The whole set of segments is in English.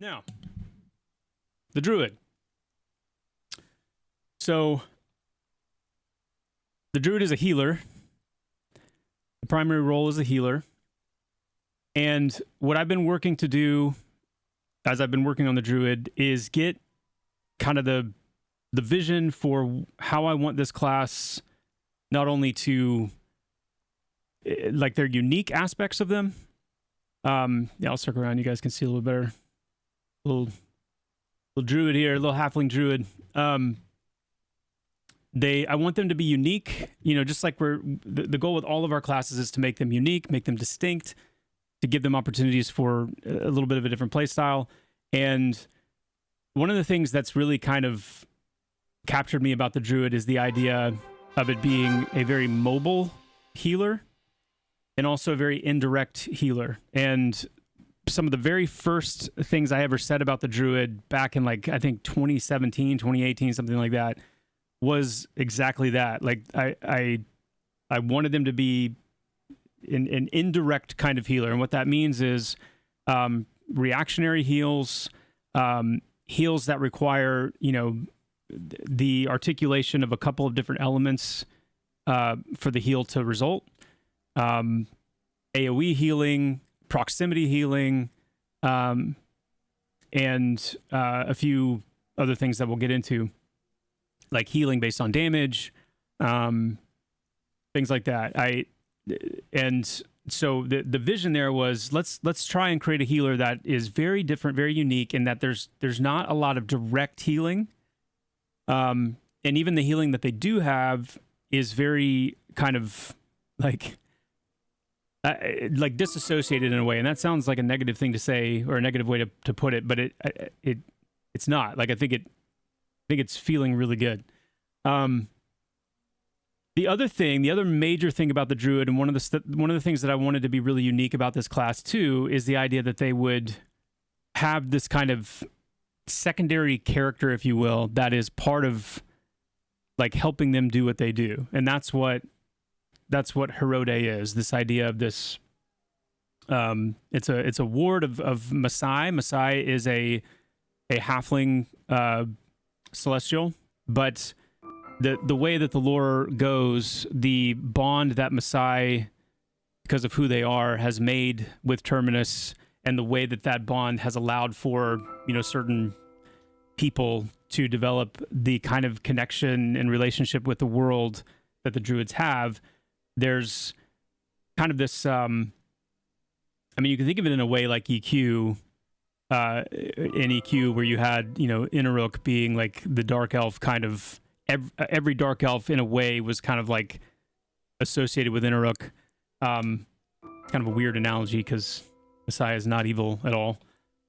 Now, the Druid. So, the Druid is a healer. The primary role is a healer. And what I've been working to do, as I've been working on the Druid, is get kind of the vision for how I want this class not only to, like, their unique aspects of them. Yeah, I'll circle around. You guys can see a little better. Little Druid here, little halfling Druid. I want them to be unique, just like the goal with all of our classes is to make them unique, make them distinct, to give them opportunities for a little bit of a different play style. And one of the things that's really kind of captured me about the Druid is the idea of it being a very mobile healer and also a very indirect healer. And some of the very first things I ever said about the Druid back in, like, I think 2017, 2018, something like that, was exactly that. Like, I wanted them to be an indirect kind of healer. And what that means is reactionary heals, heals that require, the articulation of a couple of different elements for the heal to result. AoE healing, proximity healing, and a few other things that we'll get into, like healing based on damage, things like that. And so the vision there was, let's try and create a healer that is very different, very unique, in that there's not a lot of direct healing, and even the healing that they do have is very kind of like disassociated in a way. And that sounds like a negative thing to say, or a negative way to put it, but it's not. Like, I think it's feeling really good. The other major thing about the Druid, and one of the things that I wanted to be really unique about this class too, is the idea that they would have this kind of secondary character, if you will, that is part of, like, helping them do what they do. And that's what Herode is. This idea of this, it's a ward of Masai. Masai is a halfling celestial, but the way that the lore goes, the bond that Masai, because of who they are, has made with Terminus, and the way that bond has allowed for, certain people to develop the kind of connection and relationship with the world that the Druids have, there's kind of this, you can think of it in a way like EQ, in EQ, where you had, Inaruk being like the dark elf kind of, every dark elf in a way was kind of like associated with Inaruk. It's kind of a weird analogy because Messiah is not evil at all.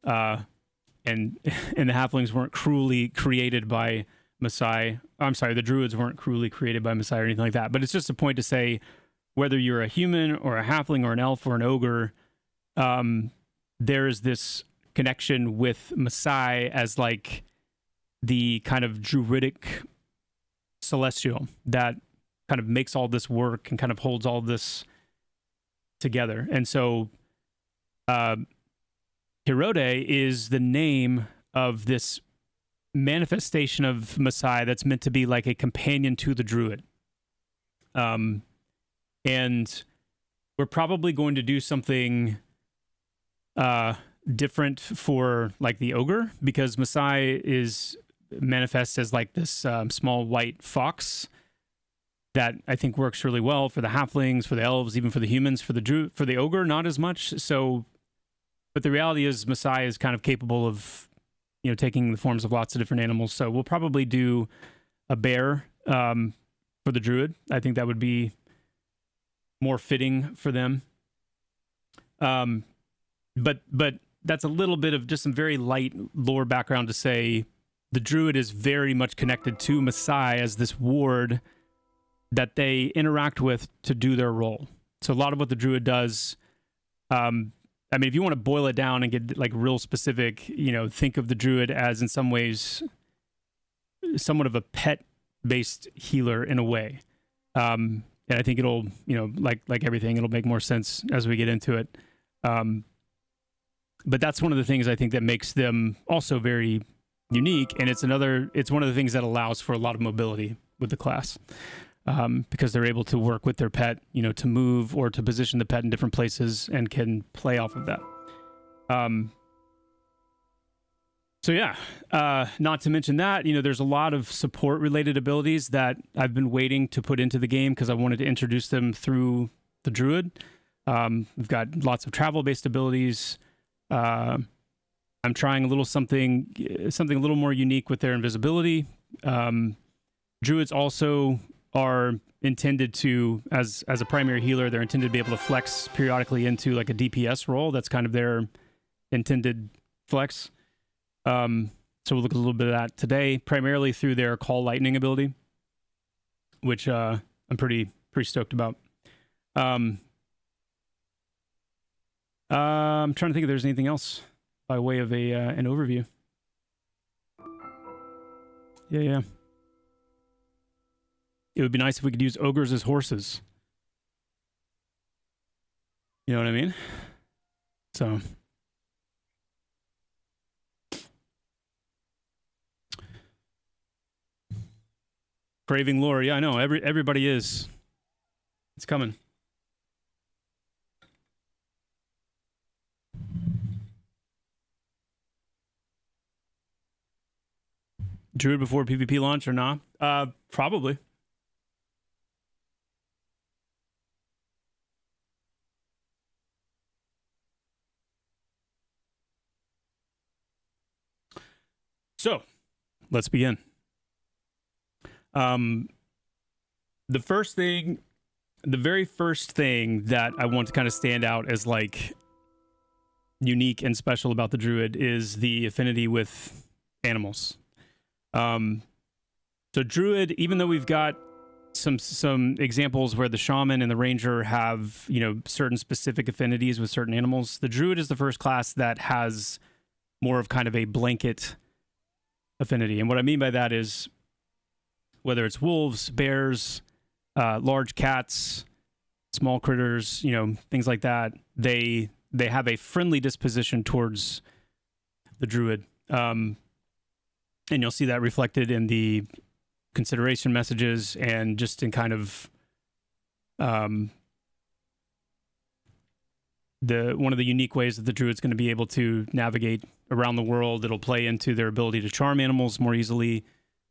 And the halflings weren't cruelly created by Messiah. I'm sorry, the Druids weren't cruelly created by Messiah or anything like that. But it's just a point to say, whether you're a human or a halfling or an elf or an ogre, there's this connection with Messiah as like the kind of druidic celestial that kind of makes all this work and kind of holds all this together. And so Herode is the name of this manifestation of Messiah that's meant to be like a companion to the Druid. And we're probably going to do something different for like the ogre, because Messiah is manifests as like this small white fox that I think works really well for the halflings, for the elves, even for the humans. For the ogre, not as much. So, but the reality is Messiah is kind of capable of, taking the forms of lots of different animals. So we'll probably do a bear for the Druid. I think that would be more fitting for them. But that's a little bit of just some very light lore background to say the Druid is very much connected to Messiah as this ward that they interact with to do their role. So a lot of what the Druid does, if you want to boil it down and get like real specific, think of the Druid as in some ways somewhat of a pet-based healer in a way. And I think it'll, like everything, it'll make more sense as we get into it. But that's one of the things I think that makes them also very unique, and it's one of the things that allows for a lot of mobility with the class, because they're able to work with their pet, to move or to position the pet in different places and can play off of that. So yeah, not to mention that, there's a lot of support related abilities that I've been waiting to put into the game because I wanted to introduce them through the Druid. We've got lots of travel based abilities. I'm trying something a little more unique with their invisibility. Druids also are intended to, as a primary healer, they're intended to be able to flex periodically into like a DPS role. That's kind of their intended flex. So we'll look at a little bit of that today, primarily through their Call Lightning ability, which I'm pretty stoked about. I'm trying to think if there's anything else by way of an overview. Yeah. It would be nice if we could use ogres as horses. You know what I mean? So... Craving lore. Yeah, I know. Everybody is. It's coming. Druid before PvP launch or not? Probably. So, let's begin. The very first thing that I want to kind of stand out as like unique and special about the Druid is the affinity with animals. So Druid, even though we've got some examples where the Shaman and the Ranger have, certain specific affinities with certain animals, the Druid is the first class that has more of kind of a blanket affinity. And what I mean by that is whether it's wolves, bears, large cats, small critters, things like that, they have a friendly disposition towards the Druid. And you'll see that reflected in the consideration messages and just in kind of one of the unique ways that the Druid's going to be able to navigate around the world. It'll play into their ability to charm animals more easily,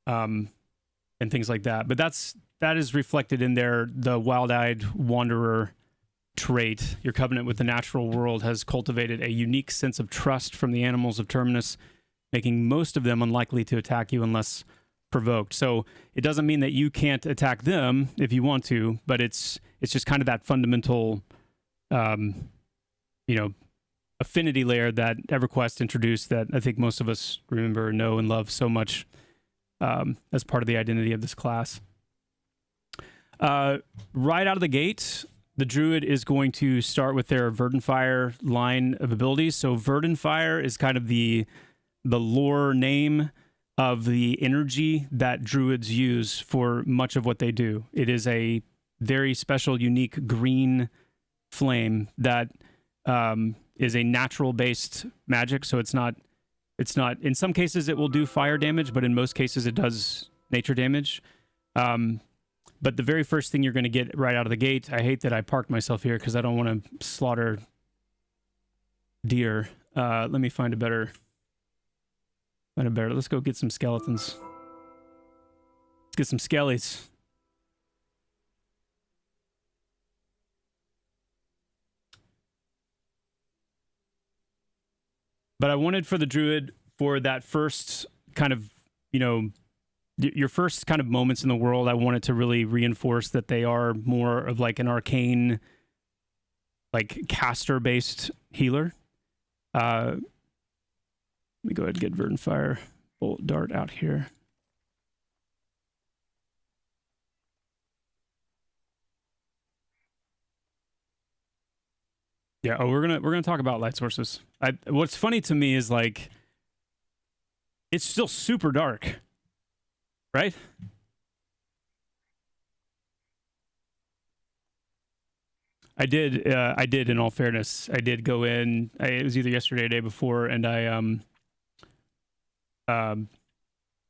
and things like that. But that is reflected in the wild-eyed wanderer trait. Your covenant with the natural world has cultivated a unique sense of trust from the animals of Terminus, making most of them unlikely to attack you unless provoked. So it doesn't mean that you can't attack them if you want to, but it's just kind of that fundamental affinity layer that EverQuest introduced that I think most of us remember, know, and love so much as part of the identity of this class. Right out of the gate, the Druid is going to start with their Verden Fire line of abilities. So Verden Fire is kind of the lore name of the energy that Druids use for much of what they do. It is a very special, unique green flame that is a natural-based magic. So it's not. In some cases, it will do fire damage, but in most cases, it does nature damage. But the very first thing you're going to get right out of the gate, I hate that I parked myself here because I don't want to slaughter deer. Let me find a better. Let's go get some skeletons. Let's get some skellies. But I wanted for the Druid, for that first kind of, your first kind of moments in the world, I wanted to really reinforce that they are more of like an arcane, like caster-based healer. Let me go ahead and get Verden Fire Bolt Dart out here. Yeah, we're gonna talk about light sources. What's funny to me is like it's still super dark, right? I did. I did. In all fairness, I did go in. It was either yesterday or the day before, and I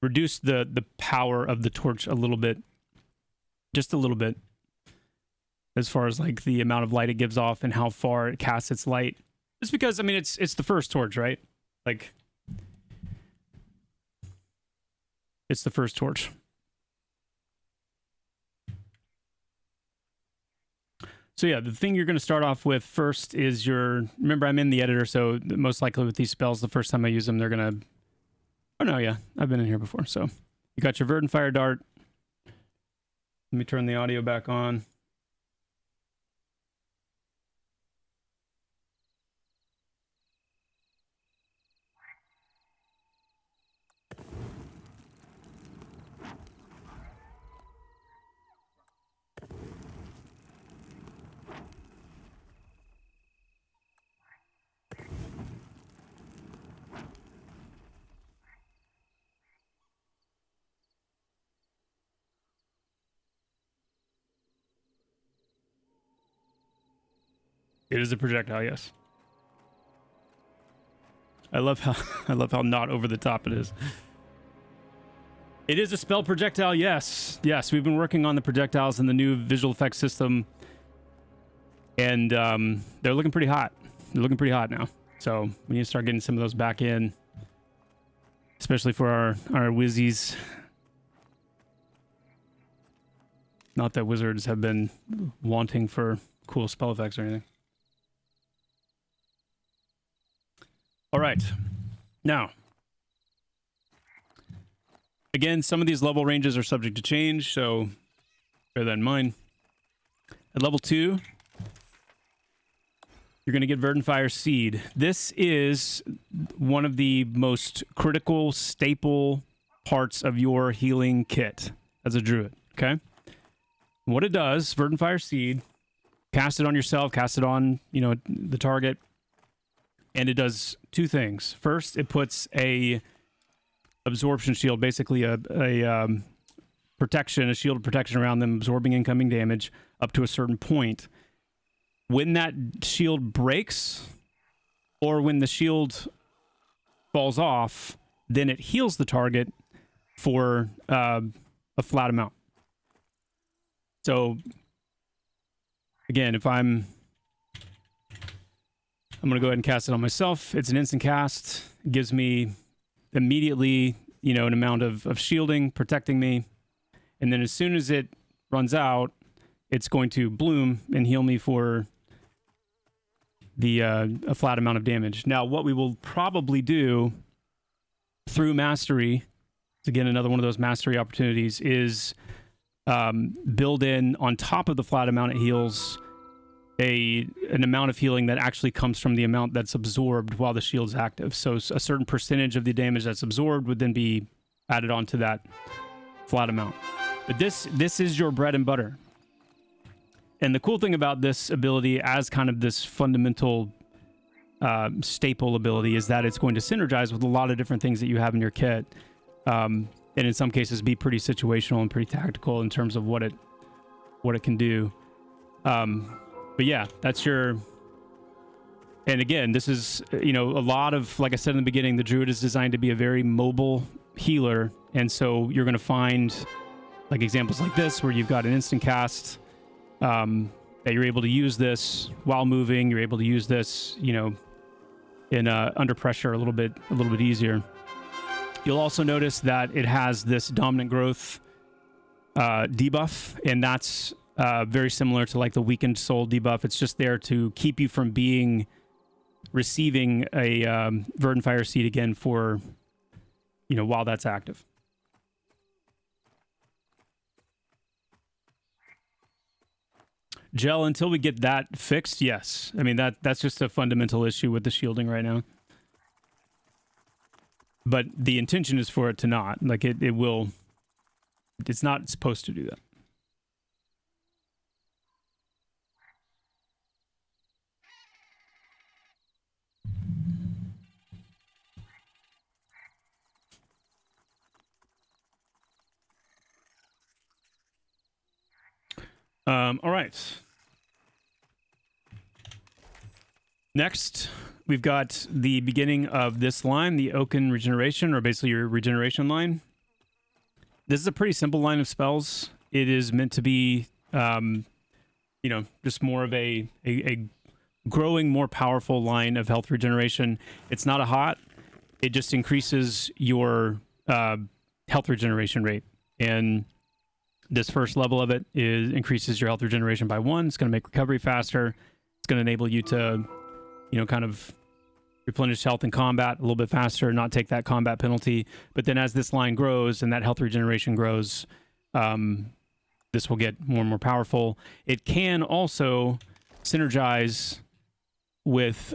reduced the power of the torch a little bit, just a little bit, as far as like the amount of light it gives off and how far it casts its light. Just because, I mean, it's the first torch, right? Like, it's the first torch. So yeah, the thing you're going to start off with first is remember, I'm in the editor, so most likely with these spells, the first time I use them, they're going to, oh no, yeah, I've been in here before. So you got your Verden Fire Dart. Let me turn the audio back on. It is a projectile, yes. I love how not over the top it is. It is a spell projectile, yes. Yes, we've been working on the projectiles in the new visual effects system, and they're looking pretty hot. They're looking pretty hot now. So we need to start getting some of those back in, especially for our wizzies. Not that wizards have been wanting for cool spell effects or anything. All right. Now, again, some of these level ranges are subject to change, so bear that in mind. At level 2, you're going to get Verden Fire Seed. This is one of the most critical staple parts of your healing kit as a druid, okay? What it does, Verden Fire Seed, cast it on yourself, cast it on, the target, and it does two things. First, it puts a absorption shield, basically a protection, a shield of protection around them, absorbing incoming damage up to a certain point. When that shield breaks, or when the shield falls off, then it heals the target for a flat amount. So, again, if I'm going to go ahead and cast it on myself. It's an instant cast. It gives me immediately, an amount of shielding, protecting me. And then as soon as it runs out, it's going to bloom and heal me for a flat amount of damage. Now, what we will probably do through Mastery, again, another one of those Mastery opportunities, is build in on top of the flat amount it heals an amount of healing that actually comes from the amount that's absorbed while the shield's active. So a certain percentage of the damage that's absorbed would then be added onto that flat amount. But this is your bread and butter. And the cool thing about this ability as kind of this fundamental staple ability is that it's going to synergize with a lot of different things that you have in your kit. And in some cases be pretty situational and pretty tactical in terms of what it can do. But yeah, that's your... And again, this is, a lot of, like I said in the beginning, the Druid is designed to be a very mobile healer. And so you're going to find like examples like this where you've got an instant cast that you're able to use this while moving. You're able to use this, in under pressure a little bit easier. You'll also notice that it has this dominant growth debuff, and that's very similar to like the weakened soul debuff. It's just there to keep you from receiving a Verden Fire Seed again for, while that's active. Gel, until we get that fixed, yes. I mean, that's just a fundamental issue with the shielding right now. But the intention is for it to not. Like, it will... It's not supposed to do that. All right. Next, we've got the beginning of this line, the Oaken Regeneration, or basically your regeneration line. This is a pretty simple line of spells. It is meant to be, just more of a growing, more powerful line of health regeneration. It's not a hot. It just increases your health regeneration rate. And this first level of it increases your health regeneration by 1. It's going to make recovery faster. It's going to enable you to, kind of replenish health in combat a little bit faster, not take that combat penalty. But then as this line grows and that health regeneration grows, this will get more and more powerful. It can also synergize with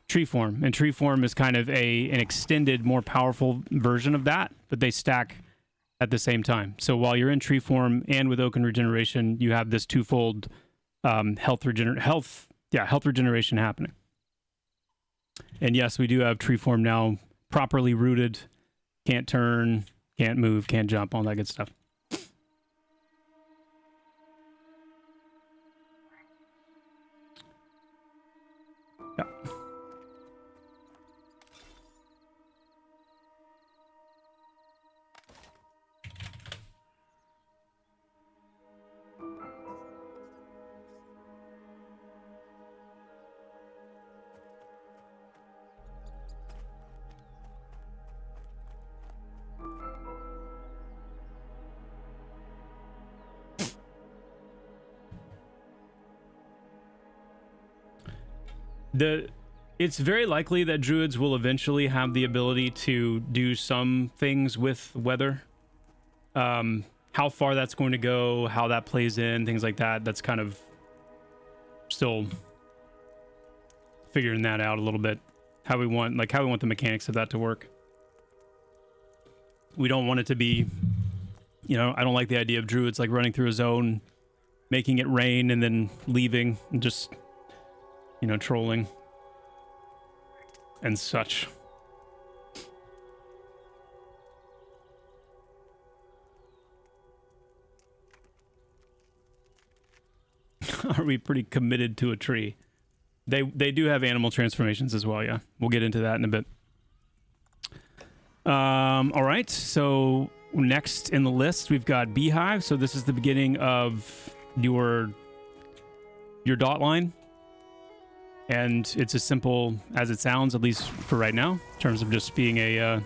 tree form, and tree form is kind of an extended, more powerful version of that, but they stack at the same time. So while you're in tree form and with Oaken Regeneration, you have this twofold health regeneration happening. And yes, we do have tree form now properly rooted. Can't turn, can't move, can't jump, all that good stuff. Yeah. It's very likely that druids will eventually have the ability to do some things with weather. How far that's going to go, how that plays in, things like that, that's kind of still figuring that out a little bit. How we want the mechanics of that to work. We don't want it to be, I don't like the idea of druids like running through a zone, making it rain and then leaving and just trolling and such. Are we pretty committed to a tree? They do have animal transformations as well, yeah. We'll get into that in a bit. All right, so next in the list, we've got Beehive. So this is the beginning of your dot line. And it's as simple as it sounds, at least for right now, in terms of just being a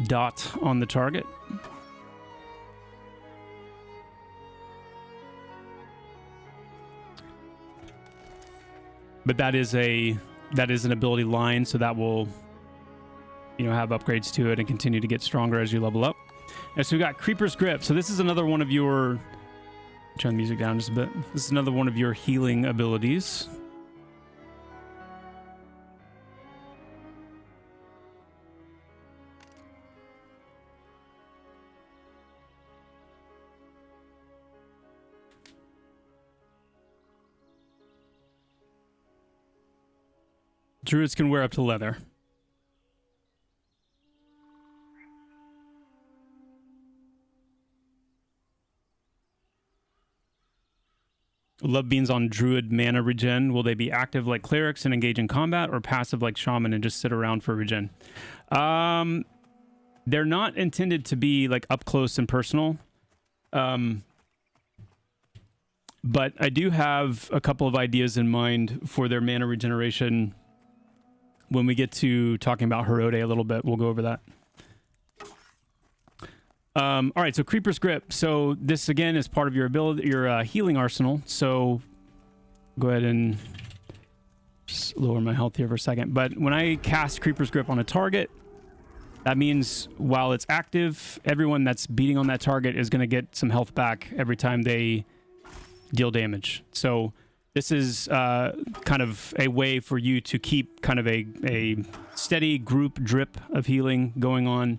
dot on the target. But that is an ability line, so that will have upgrades to it and continue to get stronger as you level up. And so we got Creeper's Grip. So this is another one of your... Turn the music down just a bit. This is another one of your healing abilities. Druids can wear up to leather. Love beans on Druid mana regen. Will they be active like clerics and engage in combat, or passive like shaman and just sit around for regen? They're not intended to be like up close and personal. But I do have a couple of ideas in mind for their mana regeneration. When we get to talking about Herode a little bit, we'll go over that. All right, so Creeper's Grip. So this again is part of your ability, your healing arsenal. So go ahead and just lower my health here for a second. But when I cast Creeper's Grip on a target, that means while it's active, everyone that's beating on that target is going to get some health back every time they deal damage. So this is kind of a way for you to keep kind of a steady group drip of healing going on.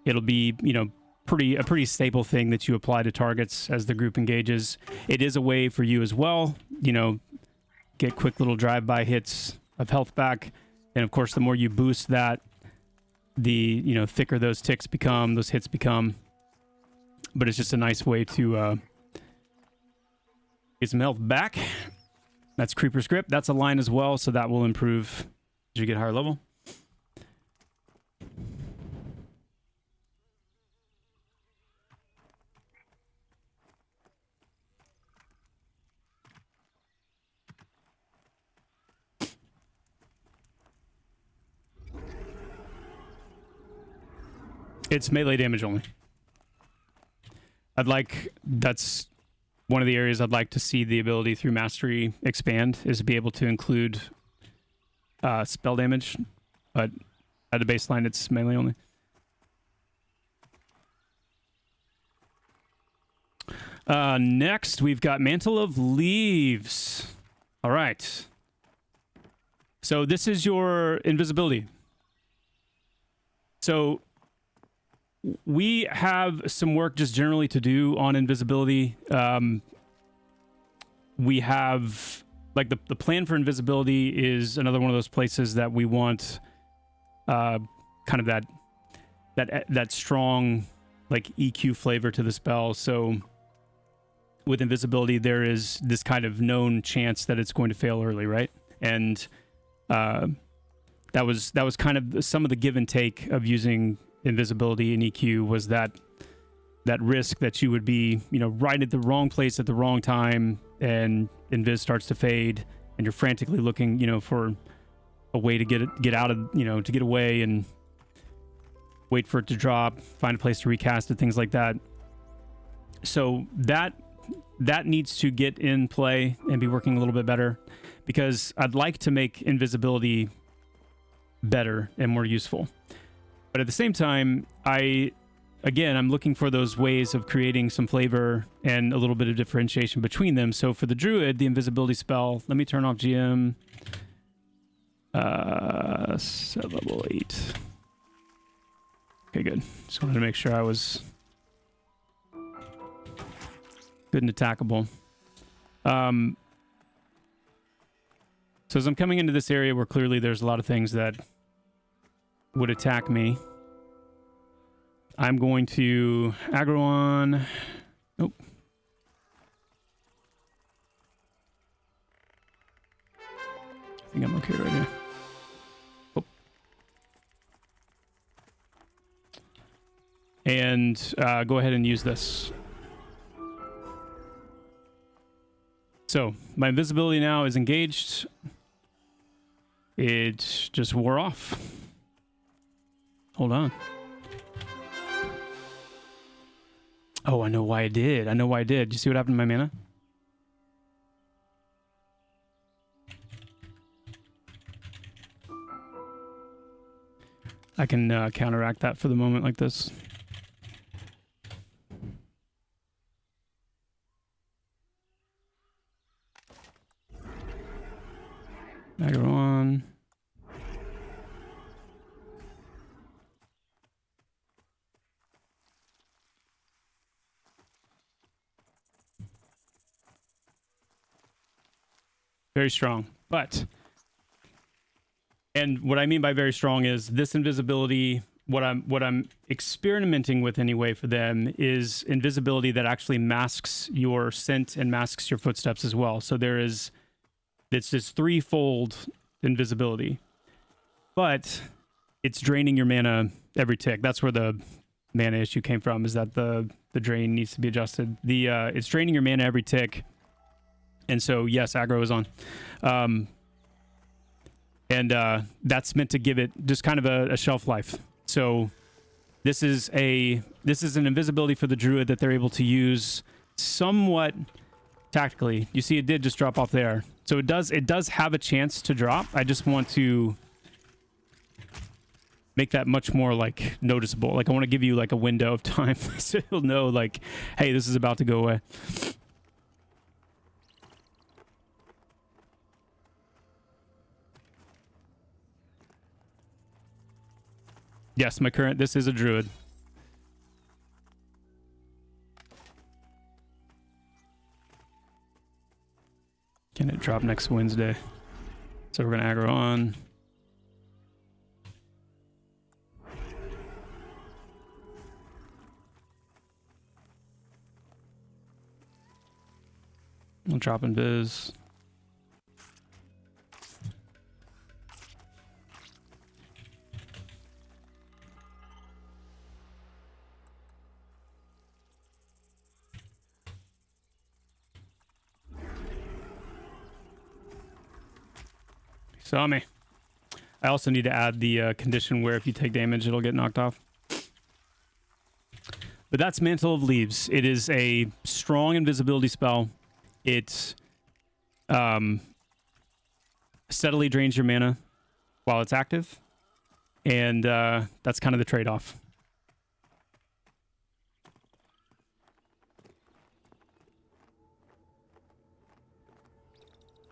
It'll be, a pretty staple thing that you apply to targets as the group engages. It is a way for you as well, get quick little drive-by hits of health back. And of course, the more you boost that, the, thicker those hits become. But it's just a nice way to Get some health back. That's Creeper's Grip. That's a line as well, so that will improve as you get higher level. It's melee damage only. That's one of the areas I'd like to see the ability through Mastery expand, is to be able to include spell damage, but at a baseline it's melee only. Next, we've got Mantle of Leaves. All right. So this is your invisibility. So we have some work just generally to do on invisibility. We have, like, the plan for invisibility is another one of those places that we want kind of that strong, like, EQ flavor to the spell. So with invisibility, there is this kind of known chance that it's going to fail early, right? And that was kind of some of the give and take of using invisibility and EQ, was that risk that you would be, right at the wrong place at the wrong time, and invis starts to fade, and you're frantically looking, for a way to get out of, to get away and wait for it to drop, find a place to recast it, things like that. So that needs to get in play and be working a little bit better, because I'd like to make invisibility better and more useful. But at the same time, I'm looking for those ways of creating some flavor and a little bit of differentiation between them. So for the Druid, the invisibility spell, let me turn off GM. Set level 8. Okay, good. Just wanted to make sure I was good and attackable. So as I'm coming into this area where clearly there's a lot of things that would attack me, I'm going to aggro on. Nope. I think I'm okay right here. Oh. And go ahead and use this. So my invisibility now is engaged. It just wore off. Hold on. Oh, I know why I did. Did you see what happened to my mana? I can counteract that for the moment like this. Aggro on. Very strong, but, and what I mean by very strong is this invisibility, what I'm experimenting with anyway for them is invisibility that actually masks your scent and masks your footsteps as well. So it's this threefold invisibility, but it's draining your mana every tick. That's where the mana issue came from, is that the drain needs to be adjusted. It's draining your mana every tick. And so, yes, aggro is on. And that's meant to give it just kind of a shelf life. So this is an invisibility for the Druid that they're able to use somewhat tactically. You see it did just drop off there. So it does have a chance to drop. I just want to make that much more, like, noticeable. Like, I want to give you, like, a window of time so you'll know, like, hey, this is about to go away. Yes, this is a Druid. Can it drop next Wednesday? So we're going to aggro on. I'll drop in biz. Saw me. I also need to add the condition where if you take damage, it'll get knocked off. But that's Mantle of Leaves. It is a strong invisibility spell. It steadily drains your mana while it's active. And that's kind of the trade-off.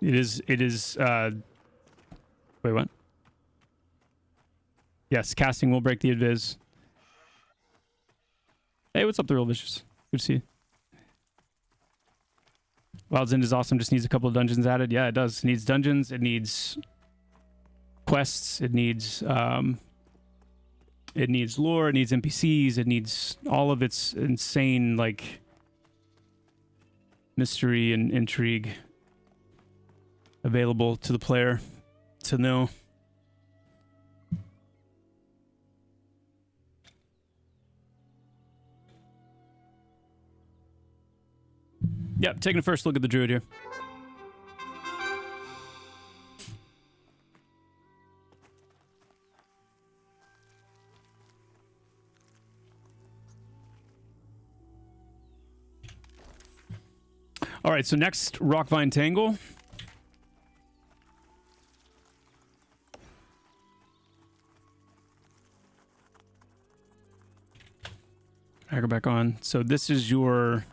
It is wait, what? Yes, casting will break the invis. Hey, what's up, the Real Vicious? Good to see you. Wild's End is awesome, just needs a couple of dungeons added. Yeah, it does. It needs dungeons, it needs quests, it needs lore, it needs NPCs, it needs all of its insane, like, mystery and intrigue available to the player to know. Yep, taking a first look at the Druid here. All right, so next, Rockvine Tangle. I go back on. So this is your...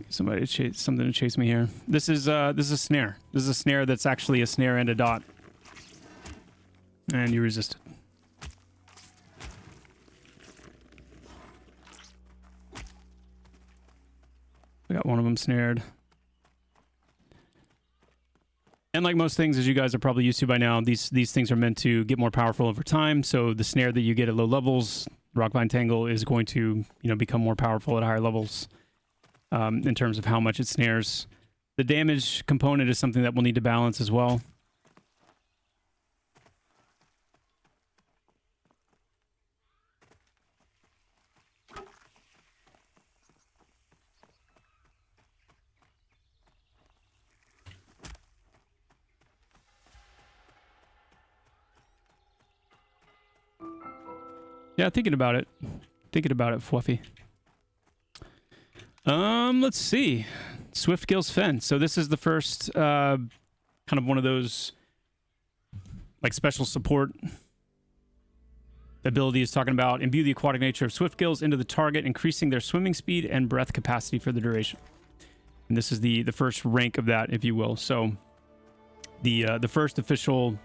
Somebody chase something to chase me here. This is a snare. This is a snare that's actually a snare and a dot. And you resist it. We got one of them snared. And like most things, as you guys are probably used to by now, these things are meant to get more powerful over time. So the snare that you get at low levels, Rockvine Tangle, is going to, become more powerful at higher levels. In terms of how much it snares. The damage component is something that we'll need to balance as well. Yeah, thinking about it. Fluffy. Let's see. Swiftgill's Fen. So this is the first kind of one of those like special support abilities talking about imbue the aquatic nature of Swiftgills into the target, increasing their swimming speed and breath capacity for the duration. And this is the first rank of that, if you will. So the first official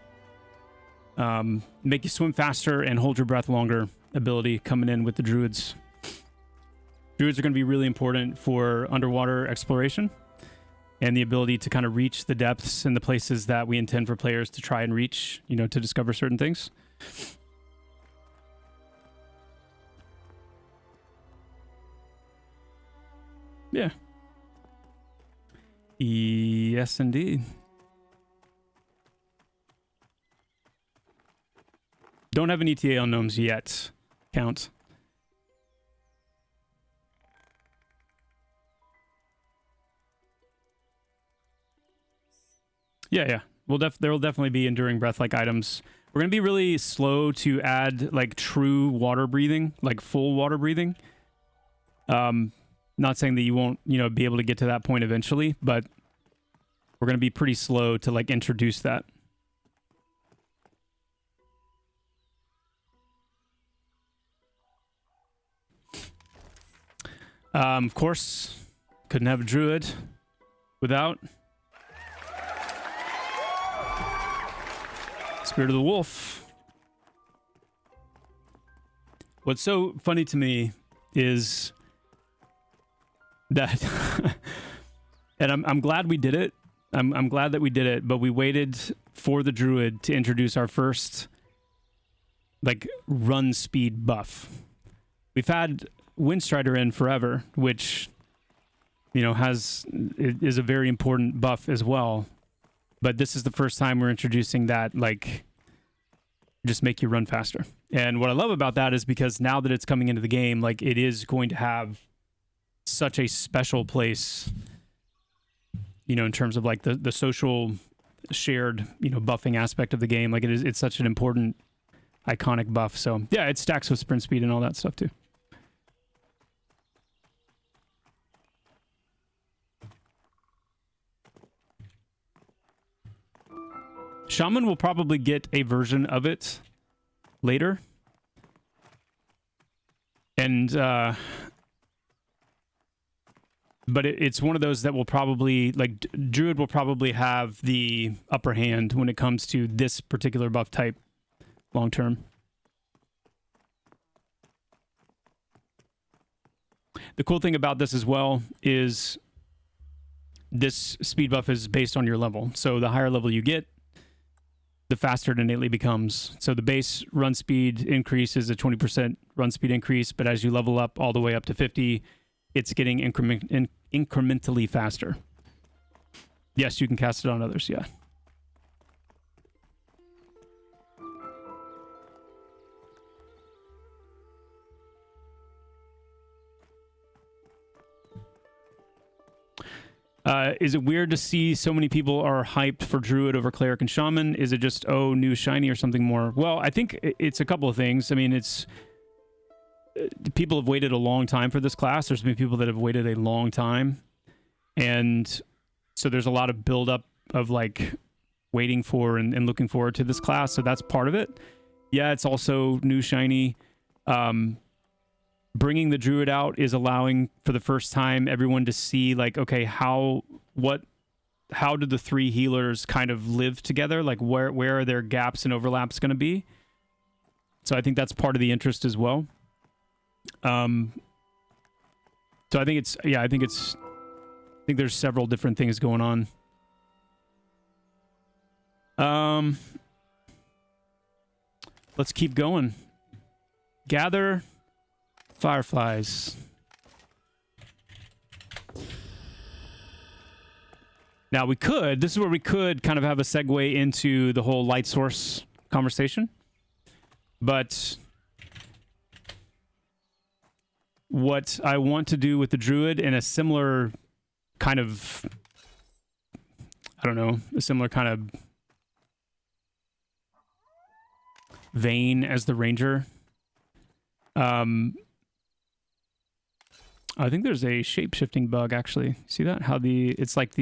make you swim faster and hold your breath longer ability coming in with the Druids. Druids are going to be really important for underwater exploration and the ability to kind of reach the depths and the places that we intend for players to try and reach, to discover certain things. Yeah. Yes, indeed. Don't have an ETA on gnomes yet, Count. Yeah. There will definitely be enduring breath-like items. We're going to be really slow to add, like, true water breathing, like full water breathing. Not saying that you won't, be able to get to that point eventually, but we're going to be pretty slow to, like, introduce that. Of course, couldn't have a Druid without Spirit of the Wolf. What's so funny to me is that, and I'm glad we did it. I'm glad that we did it, but we waited for the Druid to introduce our first, like, run speed buff. We've had Windstrider in forever, which you know, is a very important buff as well. But this is the first time we're introducing that, like, just make you run faster. And what I love about that is because now that it's coming into the game, like, it is going to have such a special place, you know, in terms of like the social shared, you know, buffing aspect of the game. Like, it's such an important iconic buff. So yeah, it stacks with sprint speed and all that stuff too. Shaman will probably get a version of it later. And but it's one of those that will probably, like, Druid will probably have the upper hand when it comes to this particular buff type long term. The cool thing about this as well is this speed buff is based on your level. So the higher level you get, the faster it innately becomes. So the base run speed increase is a 20% run speed increase, but as you level up all the way up to 50, it's getting incrementally faster. Yes, you can cast it on others, yeah. Is it weird to see so many people are hyped for Druid over Cleric and Shaman? Is it just, oh, new shiny or something more? Well, I think it's a couple of things. I mean, it's... people have waited a long time for this class. There's been people that have waited a long time. And so there's a lot of buildup of, like, waiting for and looking forward to this class. So that's part of it. Yeah, it's also new shiny. Bringing the Druid out is allowing, for the first time, everyone to see, like, okay, how do the three healers kind of live together? Like, where are their gaps and overlaps going to be? So I think that's part of the interest as well. So I think I think there's several different things going on. Let's keep going. Gather fireflies. Now this is where we could kind of have a segue into the whole light source conversation. But what I want to do with the Druid in a similar kind of, I don't know, a similar kind of vein as the Ranger. I think there's a shape-shifting bug, actually. See that? How it's like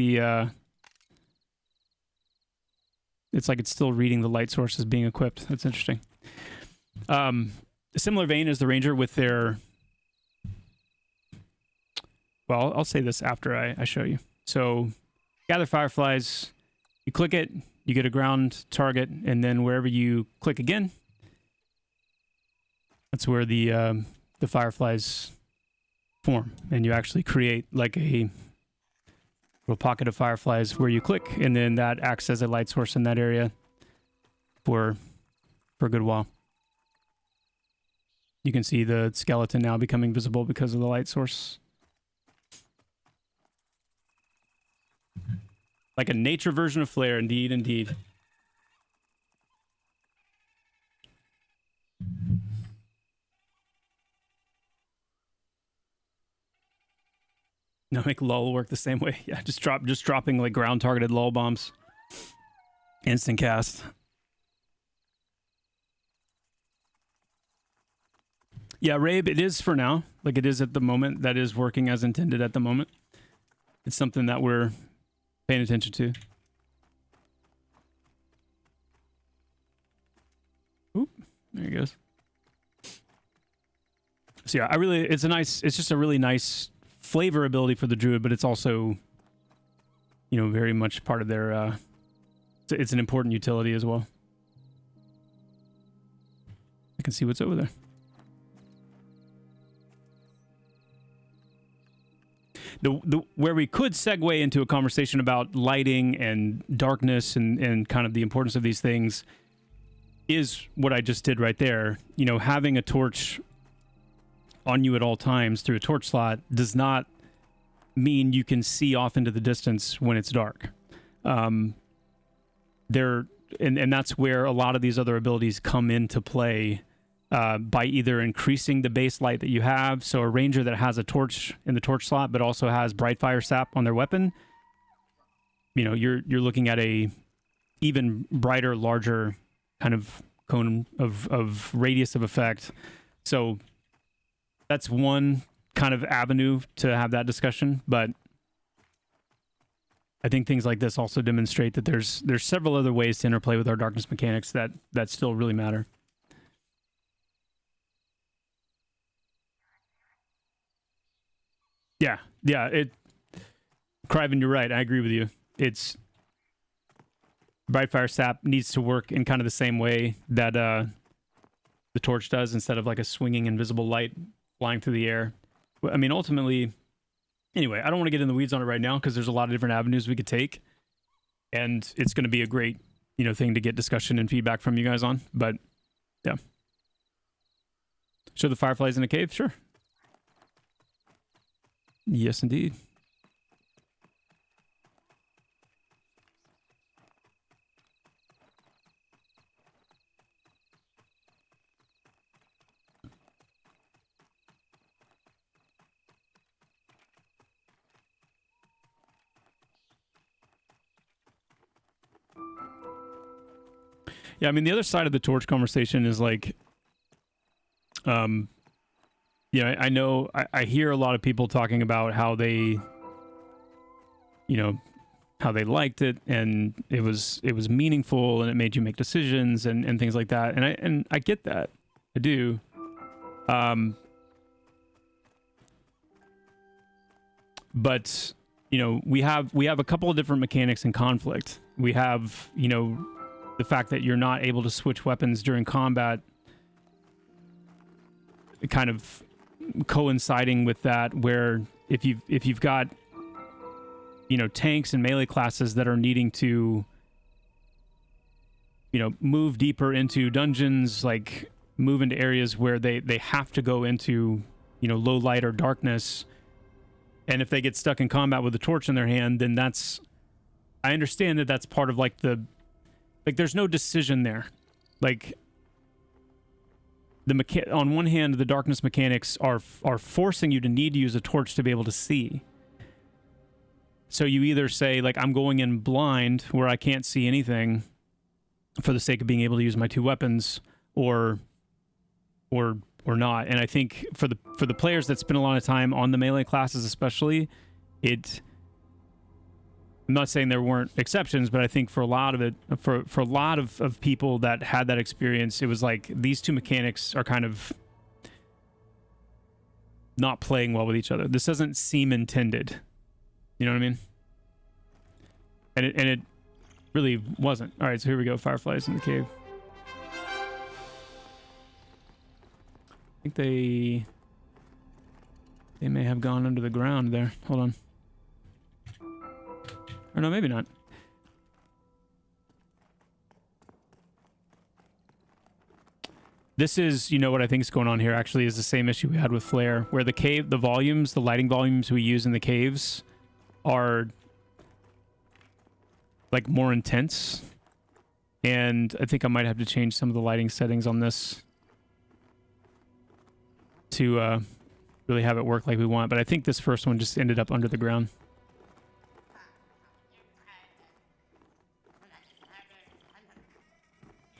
it's still reading the light source as being equipped. That's interesting. A similar vein as the Ranger with their... Well, I'll say this after I show you. So, gather fireflies. You click it, you get a ground target, and then wherever you click again, that's where the fireflies form, and you actually create like a little pocket of fireflies where you click, and then that acts as a light source in that area for a good while. You can see the skeleton now becoming visible because of the light source. Like a nature version of Flare, indeed, indeed. No, make lull work the same way. Yeah, just dropping like ground targeted lull bombs. Instant cast. Yeah, Rabe, it is for now. Like, it is at the moment. That is working as intended at the moment. It's something that we're paying attention to. Oop, there he goes. So yeah, it's just a really nice flavor ability for the Druid, but it's also, you know, very much part of their, it's an important utility as well. I can see what's over there. Where we could segue into a conversation about lighting and darkness and kind of the importance of these things is what I just did right there. You know, having a torch on you at all times through a torch slot does not mean you can see off into the distance when it's dark. And that's where a lot of these other abilities come into play, by either increasing the base light that you have. So a ranger that has a torch in the torch slot, but also has bright fire sap on their weapon, you're looking at a even brighter, larger kind of cone of radius of effect. So that's one kind of avenue to have that discussion, but I think things like this also demonstrate that there's several other ways to interplay with our darkness mechanics that still really matter. Yeah, Criven, you're right. I agree with you. It's Brightfire Sap needs to work in kind of the same way that the torch does, instead of like a swinging invisible light flying through the air. I mean, ultimately, anyway, I don't want to get in the weeds on it right now because there's a lot of different avenues we could take, and it's going to be a great, thing to get discussion and feedback from you guys on. But yeah, show the fireflies in a cave, sure. Yes, indeed. Yeah, I mean, the other side of the torch conversation is like, I know I hear a lot of people talking about how they, how they liked it and it was meaningful and it made you make decisions and things like that. And I get that. I do. But, we have a couple of different mechanics in conflict. We have, the fact that you're not able to switch weapons during combat, kind of coinciding with that, where if you've got tanks and melee classes that are needing to move deeper into dungeons, like move into areas where they have to go into low light or darkness, and if they get stuck in combat with a torch in their hand, then I understand that that's part of like there's no decision there. Like on one hand, the darkness mechanics are forcing you to need to use a torch to be able to see. So you either say like, I'm going in blind where I can't see anything for the sake of being able to use my two weapons, or not. And I think for the players that spend a lot of time on the melee classes especially, I'm not saying there weren't exceptions, but I think for a lot of it, for a lot of people that had that experience, it was like these two mechanics are kind of not playing well with each other. This doesn't seem intended. You know what I mean? And it really wasn't. All right, so here we go. Fireflies in the cave. I think they may have gone under the ground there. Hold on. Or no, maybe not. This is, what I think is going on here actually is the same issue we had with Flare, where the lighting volumes we use in the caves are like more intense. And I think I might have to change some of the lighting settings on this to really have it work like we want. But I think this first one just ended up under the ground.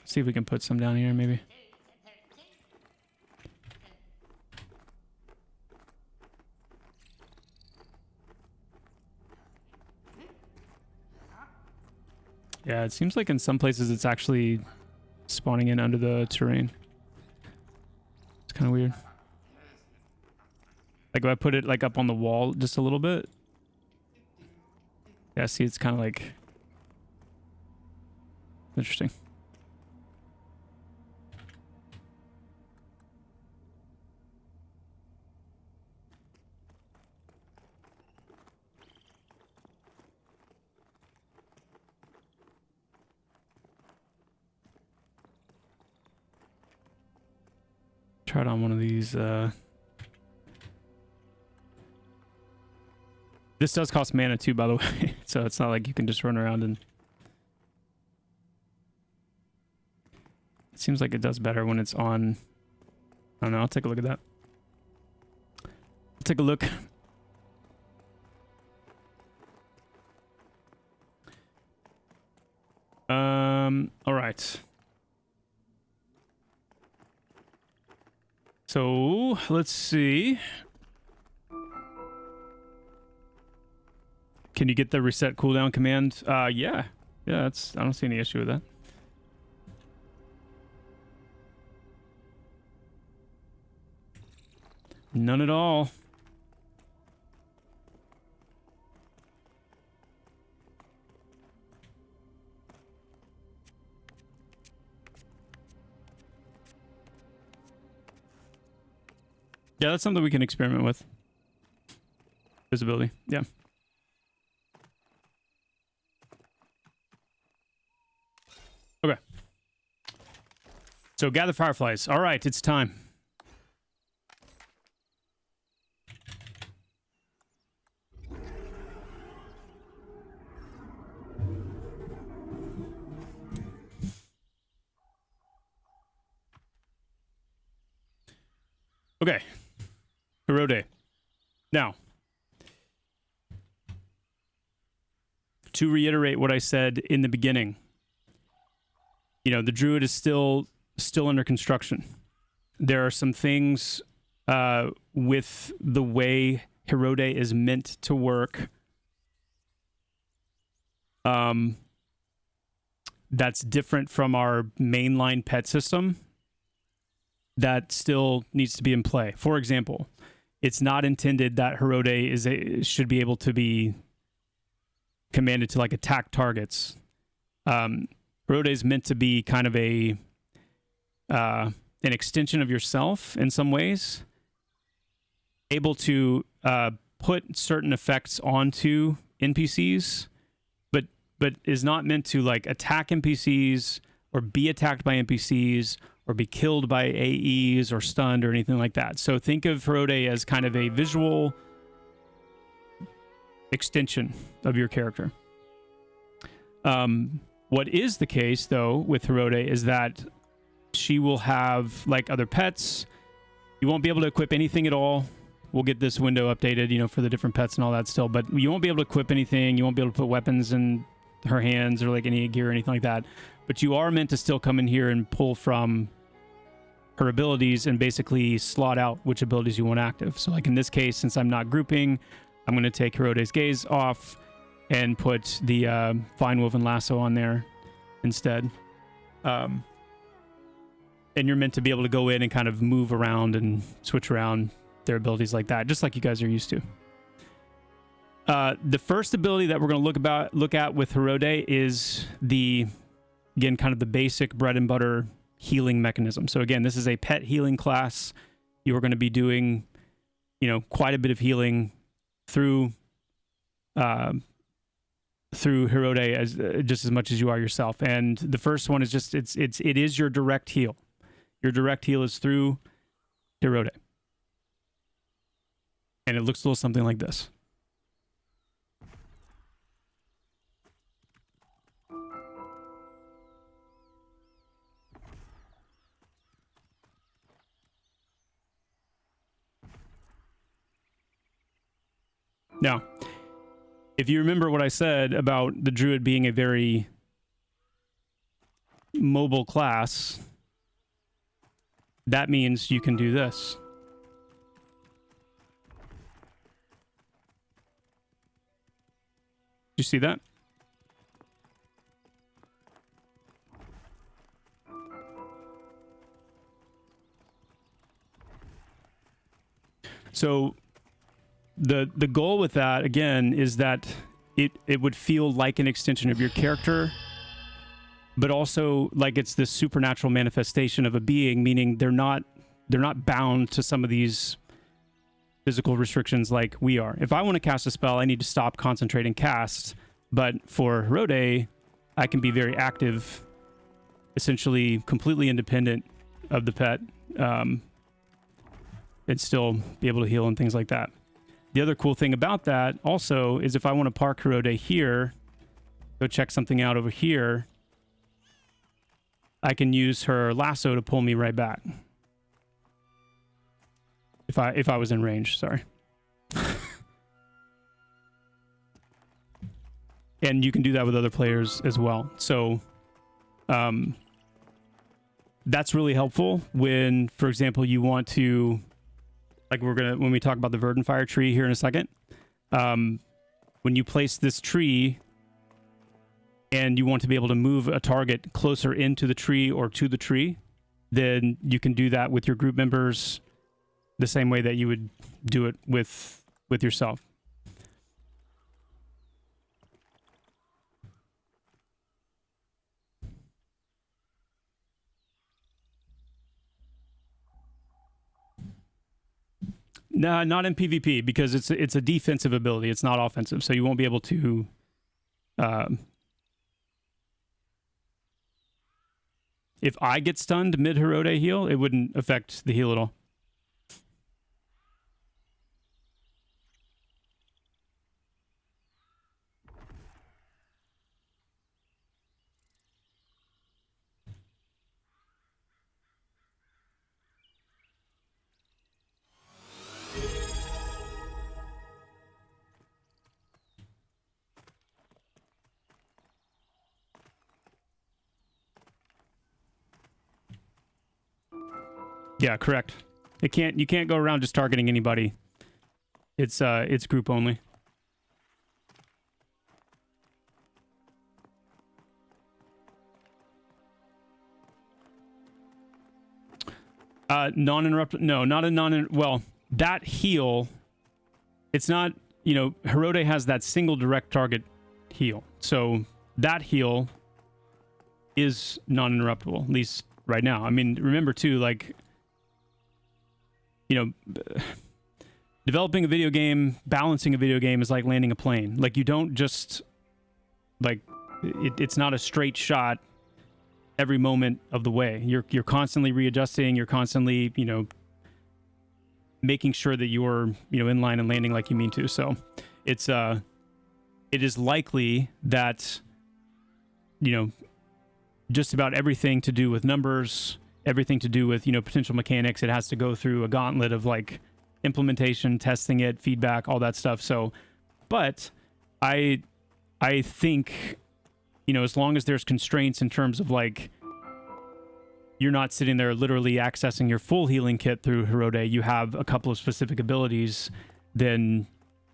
See if we can put some down here, maybe. Yeah, it seems like in some places it's actually spawning in under the terrain. It's kind of weird. Like if I put it like up on the wall just a little bit. Yeah, see, it's kind of like interesting. Try it on one of these This does cost mana too, by the way, so it's not like you can just run around and... It seems like it does better when it's on... I don't know, I'll take a look at that. Take a look. All right. So let's see. Can you get the reset cooldown command? Yeah. I don't see any issue with that. None at all. Yeah, that's something we can experiment with. Visibility, yeah. Okay. So gather fireflies. All right, it's time. Okay. Herode. Now, to reiterate what I said in the beginning, you know, the Druid is still under construction. There are some things with the way Herode is meant to work that's different from our mainline pet system that still needs to be in play. For example, it's not intended that Herode should be able to be commanded to like attack targets. Herode is meant to be kind of an extension of yourself in some ways, able to put certain effects onto NPCs, but is not meant to like attack NPCs or be attacked by NPCs or be killed by AEs or stunned or anything like that. So think of Herode as kind of a visual extension of your character. What is the case, though, with Herode is that she will have, like other pets, you won't be able to equip anything at all. We'll get this window updated, you know, for the different pets and all that still, but you won't be able to equip anything. You won't be able to put weapons in her hands or like any gear or anything like that. But you are meant to still come in here and pull from her abilities and basically slot out which abilities you want active. So like in this case, since I'm not grouping, I'm going to take Herode's Gaze off and put the Fine Woven Lasso on there instead. And you're meant to be able to go in and kind of move around and switch around their abilities like that, just like you guys are used to. The first ability that we're going to look at with Herode is again, kind of the basic bread and butter healing mechanism. So again, this is a pet healing class. You are going to be doing, you know, quite a bit of healing through Herode as just as much as you are yourself. And the first one is just it is your direct heal. Your direct heal is through Herode. And it looks a little something like this. Now, if you remember what I said about the Druid being a very mobile class, that means you can do this. You see that? So the goal with that, again, is that it would feel like an extension of your character, but also like it's this supernatural manifestation of a being, meaning they're not bound to some of these physical restrictions like we are. If I want to cast a spell, I need to stop, concentrate, and cast. But for Herode, I can be very active, essentially completely independent of the pet, and still be able to heal and things like that. the other cool thing about that also is if I want to park Herode here, go check something out over here, I can use her lasso to pull me right back. If I was in range, sorry. And you can do that with other players as well. So that's really helpful when, for example, you want to, like when we talk about the Verden fire tree here in a second, when you place this tree and you want to be able to move a target closer into the tree or to the tree, then you can do that with your group members the same way that you would do it with yourself. No, not in PvP, because it's a defensive ability. It's not offensive, so you won't be able to. If I get stunned mid Herode heal, it wouldn't affect the heal at all. Yeah, correct. You can't go around just targeting anybody. It's group only. Non-interrupt. No, not a non. Well, that heal. It's not. You know, Herode has that single direct target heal. So that heal is non-interruptible, at least right now. I mean, remember too, like, you know, developing a video game, balancing a video game is like landing a plane. Like, you don't just, like, it's not a straight shot every moment of the way. You're constantly readjusting. You're constantly, you know, making sure that you're, you know, in line and landing like you mean to. So it is likely that, you know, just about everything to do with numbers, everything to do with, you know, potential mechanics, it has to go through a gauntlet of like implementation, testing it, feedback, all that stuff. So, but I think, you know, as long as there's constraints in terms of like, you're not sitting there literally accessing your full healing kit through Herode, you have a couple of specific abilities, then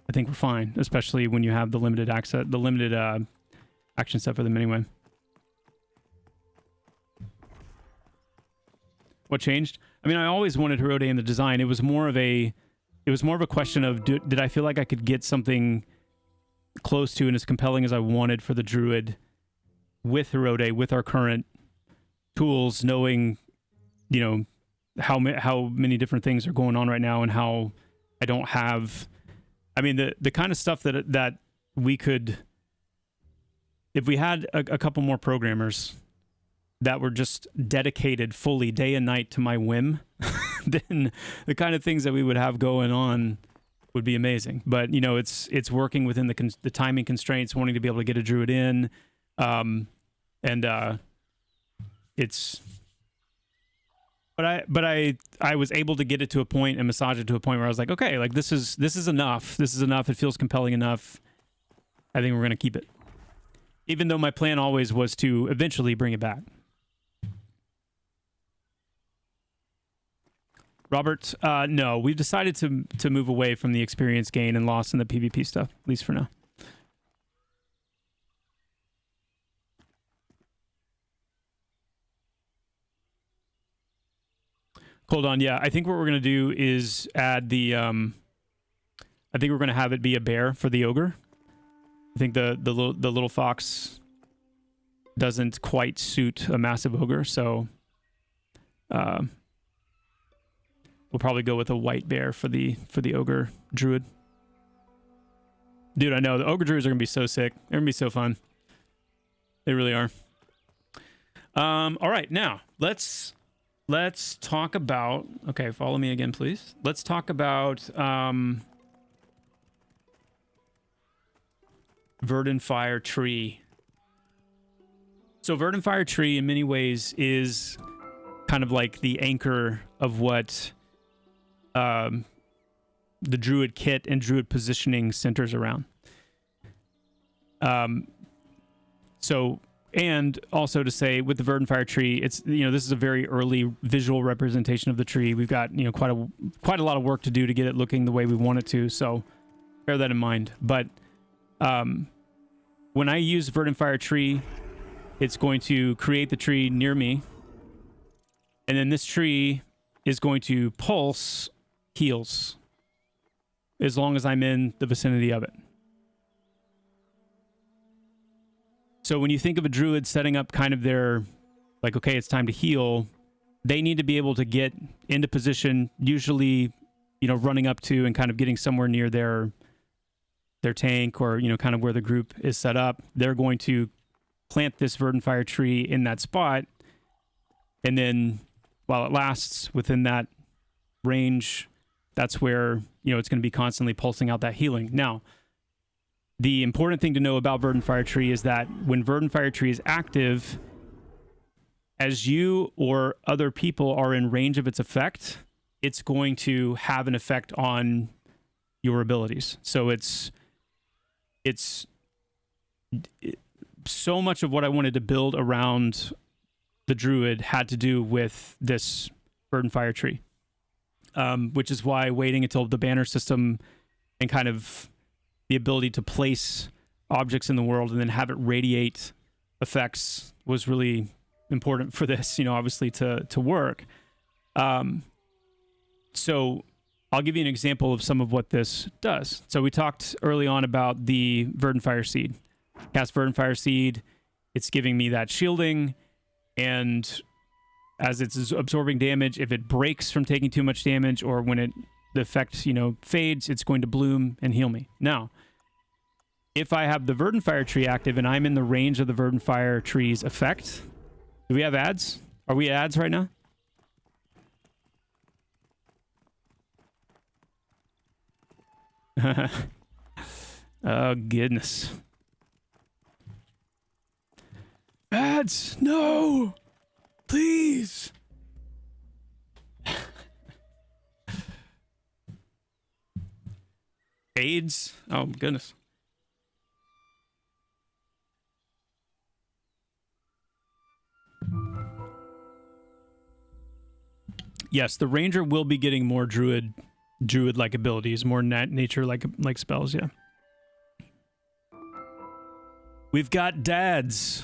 I think we're fine, especially when you have the limited access, the limited action set for them anyway. What changed? I mean, I always wanted Herode in the design. It was more of a question of, did I feel like I could get something close to and as compelling as I wanted for the Druid with Herode, with our current tools, knowing, you know, how many different things are going on right now, and how I don't have, I mean, the kind of stuff that we could, if we had a couple more programmers that were just dedicated fully day and night to my whim, then the kind of things that we would have going on would be amazing. But, you know, it's working within the timing constraints, wanting to be able to get a Druid in, it's, but I was able to get it to a point and massage it to a point where I was like, okay, like this is enough. This is enough. It feels compelling enough. I think we're going to keep it. Even though my plan always was to eventually bring it back. Robert, no, we've decided to move away from the experience gain and loss in the PvP stuff, at least for now. Hold on, yeah, I think what we're going to do is add the, I think we're going to have it be a bear for the ogre. I think the little fox doesn't quite suit a massive ogre, so we'll probably go with a white bear for the ogre druid. Dude, I know the ogre druids are gonna be so sick. They're gonna be so fun. They really are. All right, now let's talk about. Okay, follow me again, please. Let's talk about Verden Fire Tree. So Verden Fire Tree in many ways is kind of like the anchor of what the Druid kit and Druid positioning centers around. So, and also to say with the Verden Fire Tree, it's, you know, this is a very early visual representation of the tree. We've got, you know, quite a lot of work to do to get it looking the way we want it to. So bear that in mind. But when I use Verden Fire Tree, it's going to create the tree near me. And then this tree is going to pulse heals as long as I'm in the vicinity of it. So when you think of a druid setting up kind of their, like, okay, it's time to heal, they need to be able to get into position, usually, you know, running up to and kind of getting somewhere near their tank, or, you know, kind of where the group is set up. They're going to plant this Verden Fire Tree in that spot, and then while it lasts within that range, that's where, you know, it's going to be constantly pulsing out that healing. Now, the important thing to know about Verden Fire Tree is that when Verden Fire Tree is active, as you or other people are in range of its effect, it's going to have an effect on your abilities. So it's so much of what I wanted to build around the Druid had to do with this Verden Fire Tree, which is why waiting until the banner system and kind of the ability to place objects in the world and then have it radiate effects was really important for this, you know, obviously to work. So I'll give you an example of some of what this does. So we talked early on about the Verden Fire Seed. Cast Verden Fire Seed, it's giving me that shielding, and as it's absorbing damage, if it breaks from taking too much damage, or when the effect, you know, fades, it's going to bloom and heal me. Now, if I have the Verden Fire Tree active and I'm in the range of the Verden Fire Tree's effect, do we have ads? Are we ads right now? Oh, goodness. Ads, no! Please! AIDS? Oh, goodness. Yes, the Ranger will be getting more Druid-like abilities, more nature-like spells, yeah. We've got dads.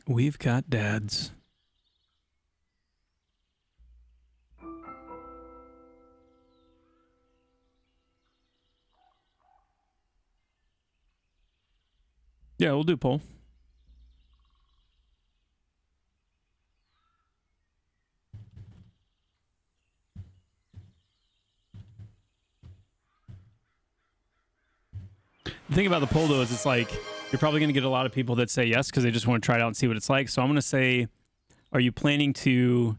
We've got dads. Yeah, we'll do poll. The thing about the poll, though, is it's like you're probably going to get a lot of people that say yes because they just want to try it out and see what it's like. So I'm going to say, are you planning to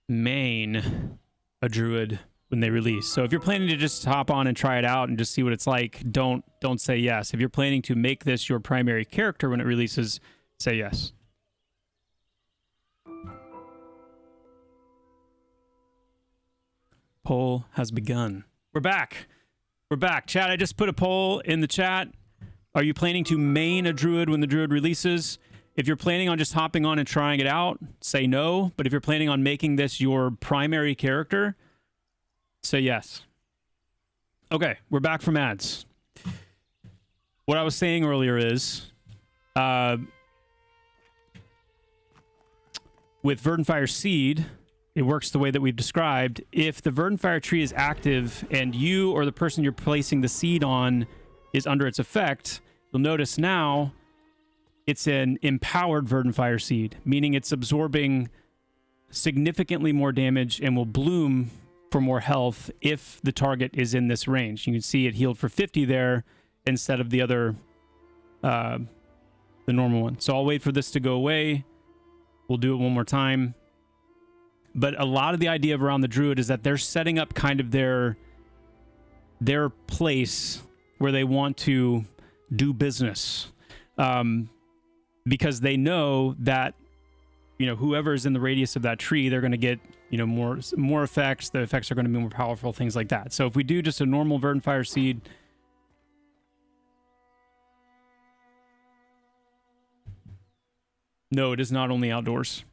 main a Druid when they release? So if you're planning to just hop on and try it out and just see what it's like, don't say yes. If you're planning to make this your primary character when it releases, say yes. Poll has begun. We're back. We're back. Chat, I just put a poll in the chat. Are you planning to main a Druid when the Druid releases? If you're planning on just hopping on and trying it out, say no. But if you're planning on making this your primary character, say yes. Okay, we're back from ads. What I was saying earlier is, with Verden Fire Seed, it works the way that we've described. If the Verden Fire Tree is active and you or the person you're placing the seed on is under its effect, you'll notice now it's an empowered Verden Fire Seed, meaning it's absorbing significantly more damage and will bloom for more health if the target is in this range. You can see it healed for 50 there instead of the other the normal one. So I'll wait for this to go away. We'll do it one more time. But a lot of the idea of around the Druid is that they're setting up kind of their place where they want to do business, because they know that, you know, whoever's in the radius of that tree, they're going to get, you know, more effects. The effects are going to be more powerful, things like that. So if we do just a normal Verdant Fire Seed, no, it is not only outdoors.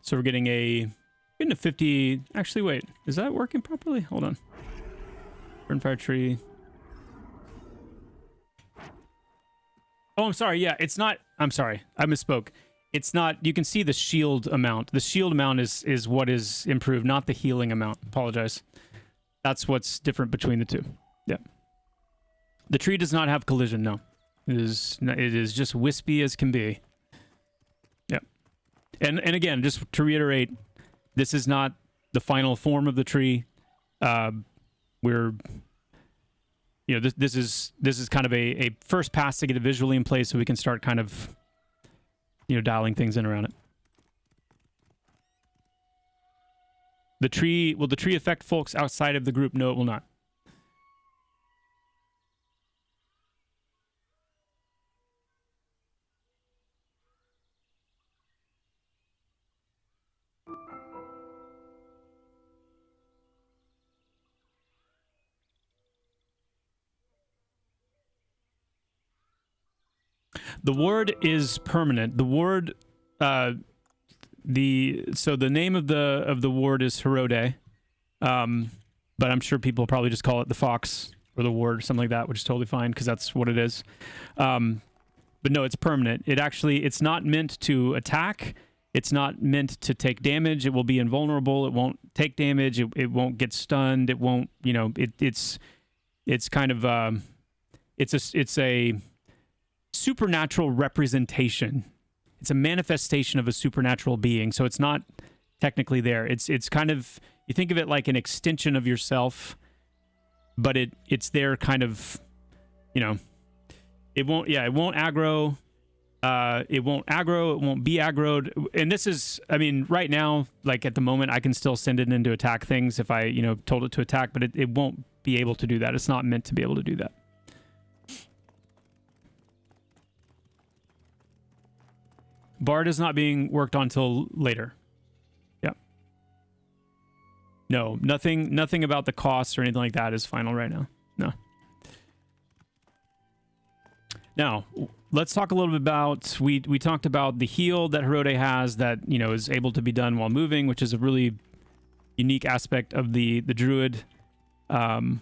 So we're getting a 50. Actually, wait, is that working properly? Hold on. Verdant Fire Tree. Oh, I'm sorry. Yeah, it's not. I'm sorry. I misspoke. It's not. You can see the shield amount. The shield amount is what is improved, not the healing amount. Apologize. That's what's different between the two. Yeah. The tree does not have collision. No, it is just wispy as can be. Yeah. And again, just to reiterate, this is not the final form of the tree. We're, you know, this is kind of a first pass to get it visually in place, so we can start kind of, you know, dialing things in around it. Will the tree affect folks outside of the group? No, it will not. The ward is permanent. The ward, so the name of the ward is Herode, but I'm sure people probably just call it the Fox or the ward or something like that, which is totally fine because that's what it is. But no, it's permanent. It's not meant to attack. It's not meant to take damage. It will be invulnerable. It won't take damage. It won't get stunned. It won't, you know, it's kind of, it's a supernatural representation. It's a manifestation of a supernatural being. So it's not technically there. It's kind of, you think of it like an extension of yourself, but it's there kind of, you know, it won't aggro. It won't aggro. It won't be aggroed. And this is, I mean, right now, like at the moment, I can still send it in to attack things if I, you know, told it to attack, but it won't be able to do that. It's not meant to be able to do that. Bard is not being worked on till later. Yeah. No, nothing about the costs or anything like that is final right now. No. Now, let's talk a little bit about, we talked about the heal that Herode has that, you know, is able to be done while moving, which is a really unique aspect of the Druid. And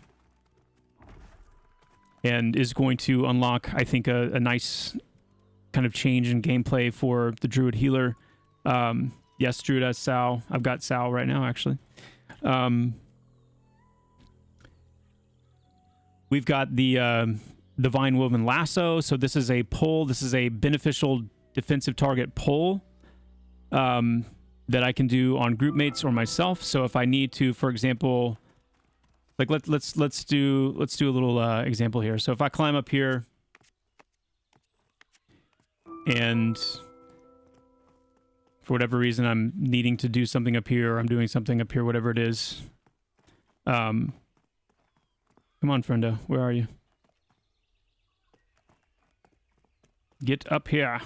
is going to unlock, I think, a nice kind of change in gameplay for the Druid healer. Yes, Druid has Sal. I've got Sal right now, actually. We've got the Vine Woven Lasso. So this is a pull. This is a beneficial defensive target pull that I can do on group mates or myself. So if I need to, for example, like let's do a little example here. So if I climb up here and for whatever reason I'm needing to do something up here, or I'm doing something up here, whatever it is. Come on, friendo, where are you? Get up here.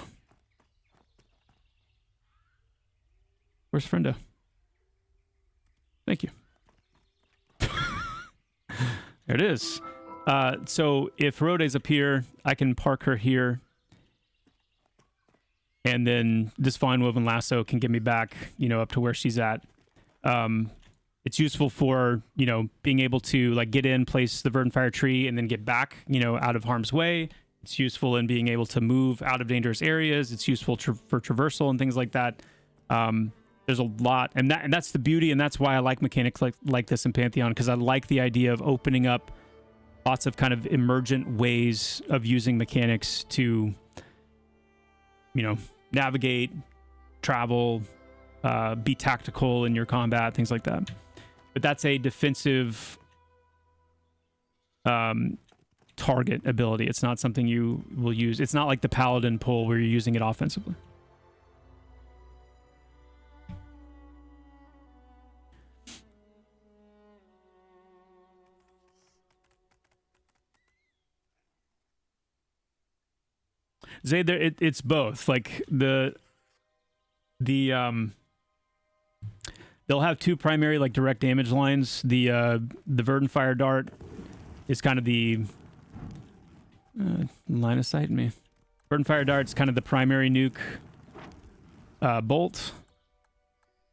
Where's friendo? Thank you. There it is. So if Herode's up here, I can park her here. And then this Vine Woven Lasso can get me back, you know, up to where she's at. It's useful for, you know, being able to like get in, place the Verdant Fire Tree, and then get back, you know, out of harm's way. It's useful in being able to move out of dangerous areas. It's useful for traversal and things like that. There's a lot, and that's the beauty, and that's why I like mechanics like this in Pantheon, because I like the idea of opening up lots of kind of emergent ways of using mechanics to, you know, navigate, travel, be tactical in your combat, things like that. But that's a defensive target ability. It's not something you will use. It's not like the paladin pull where you're using it offensively. Zay, it's both. Like they'll have two primary like direct damage lines. The Verden fire dart is kind of the line of sight me. Verden fire dart's kind of the primary nuke bolt,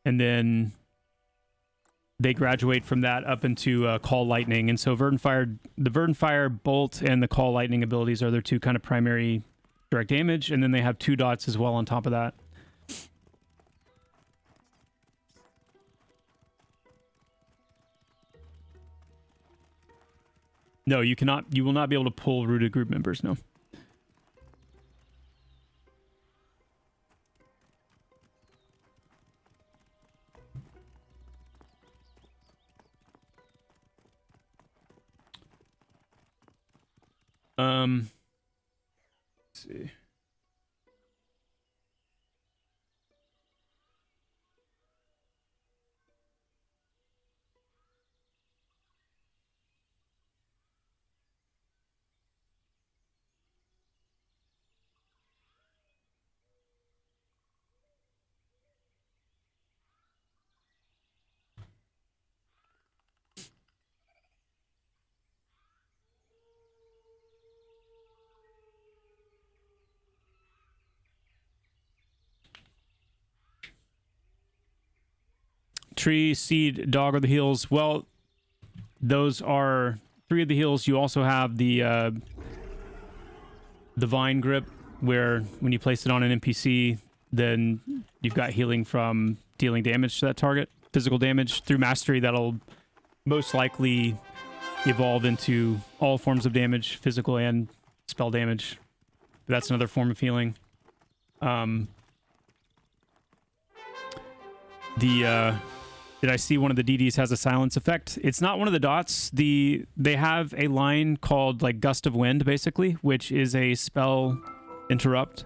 and then they graduate from that up into call lightning. And so the Verden fire bolt and the call lightning abilities are their two kind of primary direct damage, and then they have two dots as well on top of that. No, you cannot. You will not be able to pull rooted group members. No. Let's see. Tree, seed, dog, or the heals. Well, those are 3 of the heals. You also have the vine grip, where when you place it on an NPC, then you've got healing from dealing damage to that target. Physical damage through mastery, that'll most likely evolve into all forms of damage, physical and spell damage. That's another form of healing. Did I see one of the DDs has a silence effect? It's not one of the dots. They have a line called like Gust of Wind, basically, which is a spell interrupt.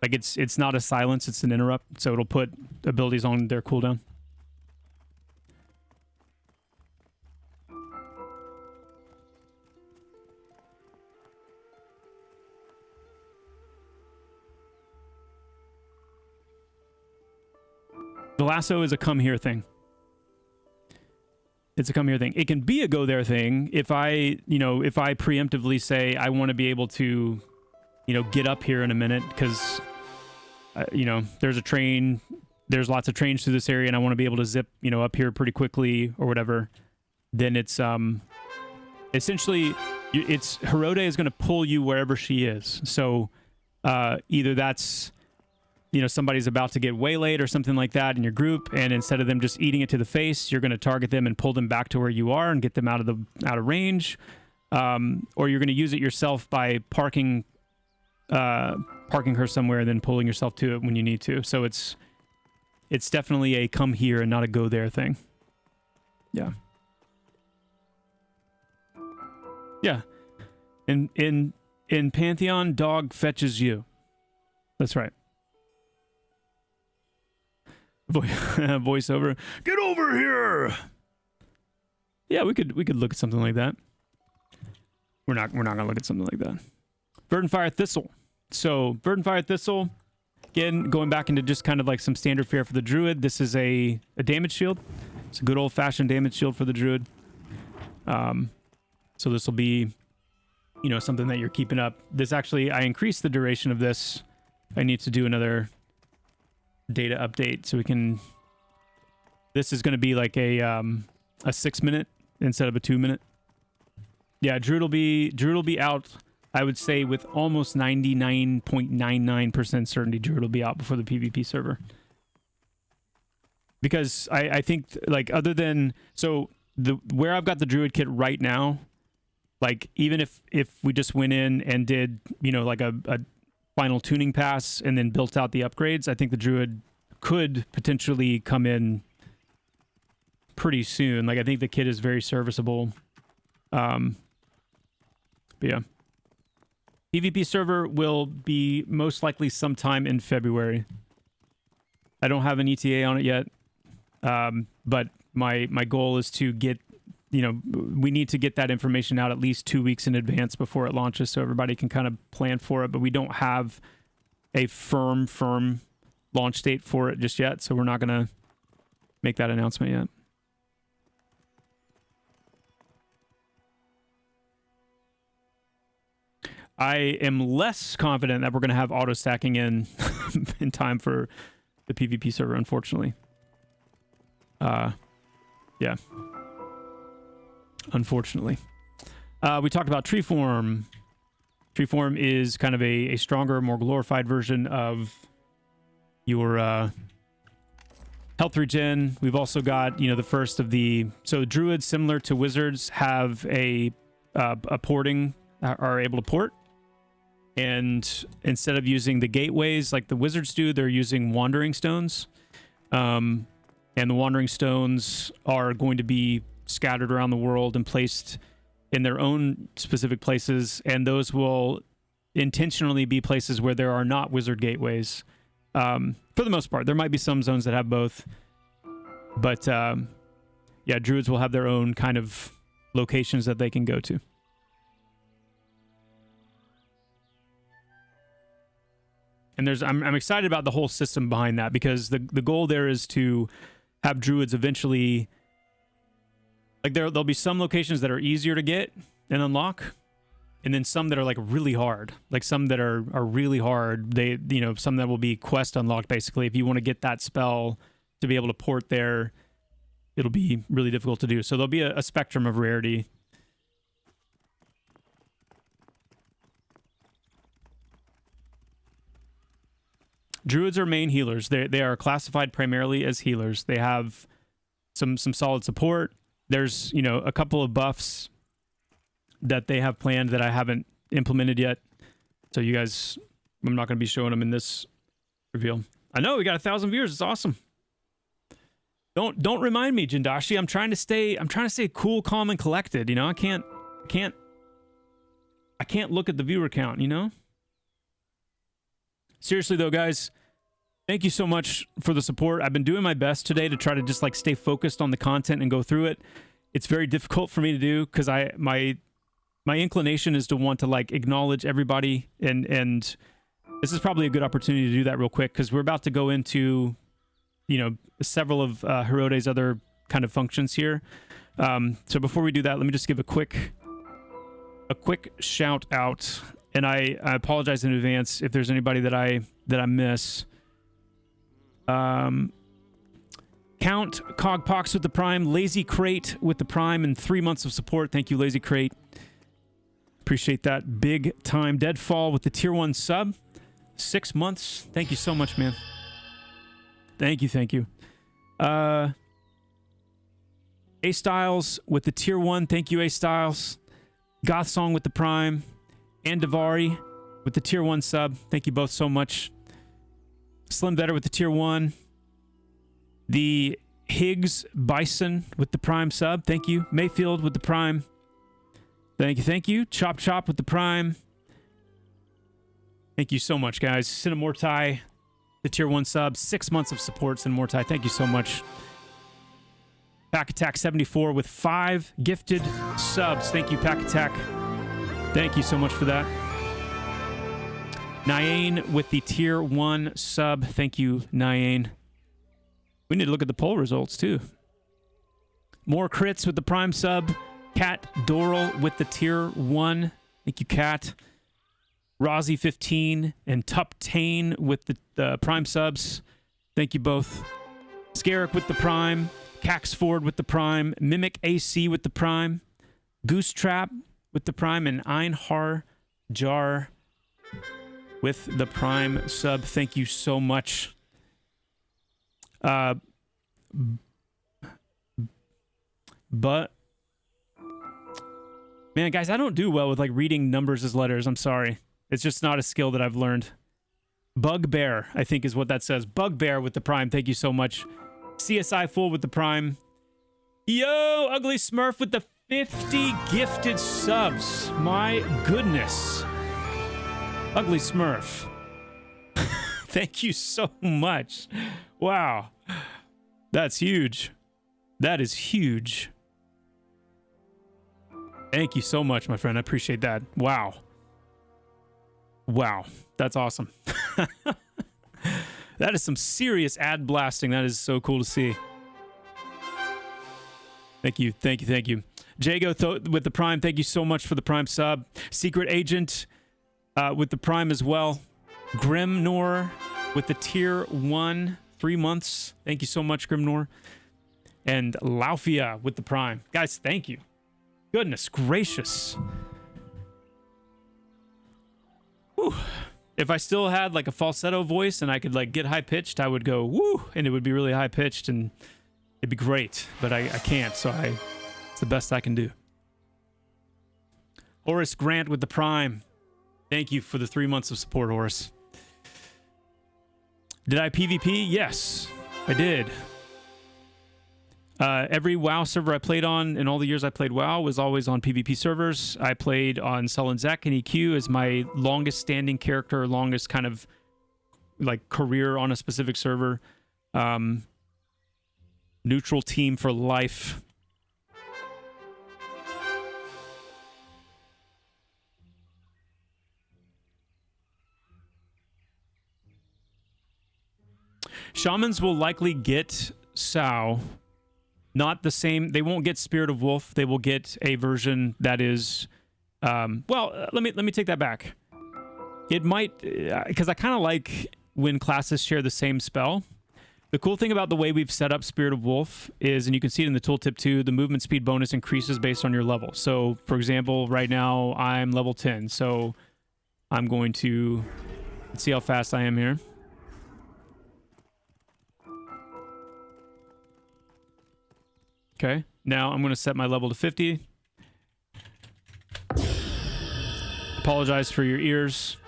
Like it's not a silence, it's an interrupt, so it'll put abilities on their cooldown. The lasso is a come here thing. It's a come here thing. It can be a go there thing if I preemptively say I want to be able to, get up here in a minute because, there's a train, there's lots of trains through this area and I want to be able to zip, up here pretty quickly or whatever. Then it's essentially Herode is going to pull you wherever she is. So either that's somebody's about to get waylaid or something like that in your group, and instead of them just eating it to the face, you're going to target them and pull them back to where you are and get them out of range, or you're going to use it yourself by parking her somewhere and then pulling yourself to it when you need to. So it's definitely a come here and not a go there thing. Yeah. In Pantheon, dog fetches you. That's right. Voiceover. Get over here. Yeah, we could look at something like that. We're not gonna look at something like that. Verden Fire Thistle. So Verden Fire Thistle, again, going back into just kind of like some standard fare for the Druid. This is a damage shield. It's a good old fashioned damage shield for the Druid. So this will be, something that you're keeping up. This actually, I increased the duration of this. I need to do another data update so we can. This is going to be like a 6 minute instead of a 2 minute. Yeah, Druid will be out. I would say with almost 99.99% certainty, Druid will be out before the PvP server. Because I think like other than where I've got the Druid kit right now, like even if we just went in and did like a final tuning pass and then built out the upgrades, I think the Druid could potentially come in pretty soon. Like I think the kit is very serviceable. But yeah. PvP server will be most likely sometime in February. I don't have an ETA on it yet. But my goal is to get, you know, we need to get that information out at least 2 weeks in advance before it launches so everybody can kind of plan for it. But we don't have a firm launch date for it just yet. So we're not going to make that announcement yet. I am less confident that we're going to have auto stacking in time for the PvP server, unfortunately. Yeah. Unfortunately. We talked about Treeform. Treeform is kind of a stronger, more glorified version of your health regen. We've also got, you know, the first of the... So Druids, similar to Wizards, have a porting, are able to port. And instead of using the gateways like the Wizards do, they're using Wandering Stones. And the Wandering Stones are going to be scattered around the world and placed in their own specific places. And those will intentionally be places where there are not Wizard gateways. For the most part, there might be some zones that have both. But yeah, Druids will have their own kind of locations that they can go to. And I'm excited about the whole system behind that, because the goal there is to have Druids eventually, like there'll be some locations that are easier to get and unlock, and then some that are like really hard, like some that are really hard. They, you know, some that will be quest unlocked basically. If you want to get that spell to be able to port there, it'll be really difficult to do. So there'll be a spectrum of rarity. Druids are main healers. They are classified primarily as healers. They have some solid support. There's, you know, a couple of buffs that they have planned that I haven't implemented yet. So you guys, I'm not going to be showing them in this reveal. I know we got 1,000 viewers. It's awesome. Don't remind me, Jindashi. I'm trying to stay cool, calm, and collected. You know, I can't look at the viewer count. You know. Seriously though, guys, thank you so much for the support. I've been doing my best today to try to just like stay focused on the content and go through it. It's very difficult for me to do because my inclination is to want to like acknowledge everybody, and this is probably a good opportunity to do that real quick because we're about to go into, you know, several of Herode's other kind of functions here. So before we do that, let me just give a quick shout out. And I apologize in advance if there's anybody that I miss. Count Cogpox with the Prime, Lazy Crate with the Prime, and 3 months of support. Thank you, Lazy Crate. Appreciate that big time. Deadfall with the tier 1 sub, 6 months. Thank you so much, man. Thank you. A Styles with the tier 1. Thank you, A Styles. Goth Song with the Prime. And Davari with the tier 1 sub. Thank you both so much. Slim Vetter with the tier 1. The Higgs Bison with the Prime sub. Thank you. Mayfield with the Prime. Thank you. Chop with the Prime. Thank you so much, guys. Cinemortai, the tier 1 sub. 6 months of support, Cinemortai. Thank you so much. Pack Attack 74 with 5 gifted subs. Thank you, Pack Attack. Thank you so much for that. Nyane with the tier 1 sub. Thank you, Nyane. We need to look at the poll results, too. More crits with the Prime sub. Cat Doral with the tier 1. Thank you, Cat. Rozzy 15 and Tuptane with the Prime subs. Thank you both. Scarrick with the Prime. Caxford with the Prime. Mimic AC with the Prime. Goose Trap with the Prime, and Einhar Jar with the Prime sub. Thank you so much. But man, guys, I don't do well with like reading numbers as letters. I'm sorry. It's just not a skill that I've learned. Bugbear, I think is what that says. Bugbear with the Prime. Thank you so much. CSI Full with the Prime. Yo, Ugly Smurf with the 50 gifted subs. My goodness. Ugly Smurf. Thank you so much. Wow. That's huge. That is huge. Thank you so much, my friend. I appreciate that. Wow. Wow. That's awesome. That is some serious ad blasting. That is so cool to see. Thank you. Thank you. Thank you. Jago with the Prime. Thank you so much for the Prime sub. Secret Agent with the Prime as well. Grimnor with the tier 1, 3 months. Thank you so much, Grimnor. And Laufia with the Prime. Guys, thank you. Goodness gracious. Whew. If I still had like a falsetto voice and I could like get high pitched, I would go woo, and it would be really high pitched and it'd be great. But I can't, so it's the best I can do. Horace Grant with the Prime. Thank you for the 3 months of support, Horace. Did I PvP? Yes, I did. Every WoW server I played on in all the years I played WoW was always on PvP servers. I played on Sullen Zek and EQ as my longest standing character, longest kind of like career on a specific server. Neutral team for life. Shamans will likely get Sao. Not the same. They won't get Spirit of Wolf. They will get a version that is, let me take that back. It might, because I kind of like when classes share the same spell. The cool thing about the way we've set up Spirit of Wolf is, and you can see it in the tooltip too, the movement speed bonus increases based on your level. So, for example, right now I'm level 10. So I'm going to, let's see how fast I am here. Okay, now I'm going to set my level to 50. Apologize for your ears.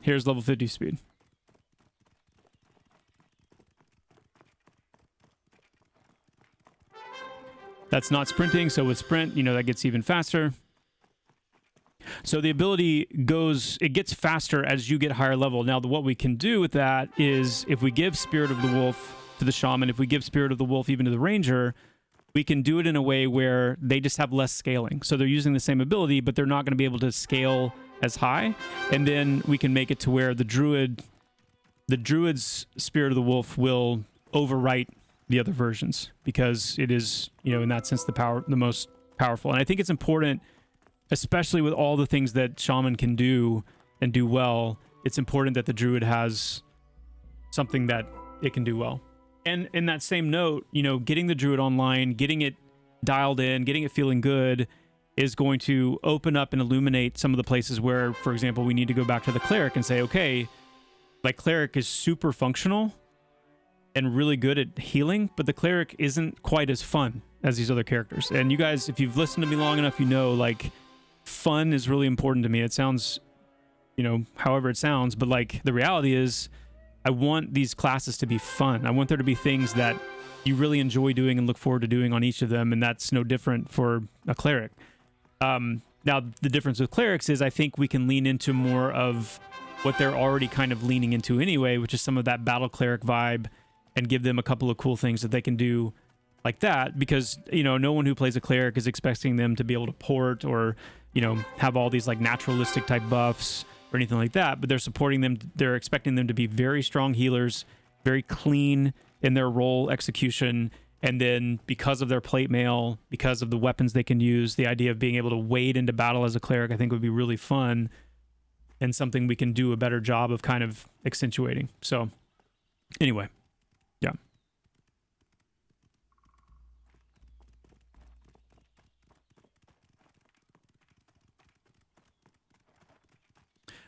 Here's level 50 speed. That's not sprinting, so with sprint, that gets even faster. So the ability gets faster as you get higher level. Now, what we can do with that is if we give Spirit of the Wolf to the Shaman, if we give Spirit of the Wolf even to the Ranger, we can do it in a way where they just have less scaling. So they're using the same ability, but they're not going to be able to scale as high. And then we can make it to where the Druid's Spirit of the Wolf will overwrite the other versions, because it is, in that sense, the most powerful. And I think it's important, especially with all the things that Shaman can do and do well, it's important that the Druid has something that it can do well. And in that same note, getting the Druid online, getting it dialed in, getting it feeling good is going to open up and illuminate some of the places where, for example, we need to go back to the Cleric and say, okay, like Cleric is super functional and really good at healing, but the Cleric isn't quite as fun as these other characters. And you guys, if you've listened to me long enough, like fun is really important to me. It sounds, however it sounds, but like the reality is I want these classes to be fun. I want there to be things that you really enjoy doing and look forward to doing on each of them, and that's no different for a Cleric. Now, the difference with Clerics is I think we can lean into more of what they're already kind of leaning into anyway, which is some of that Battle Cleric vibe, and give them a couple of cool things that they can do like that, because, no one who plays a Cleric is expecting them to be able to port or, have all these like naturalistic type buffs or anything like that, but they're supporting them. They're expecting them to be very strong healers, very clean in their role execution. And then because of their plate mail, because of the weapons they can use, the idea of being able to wade into battle as a Cleric, I think would be really fun and something we can do a better job of kind of accentuating. So anyway, yeah.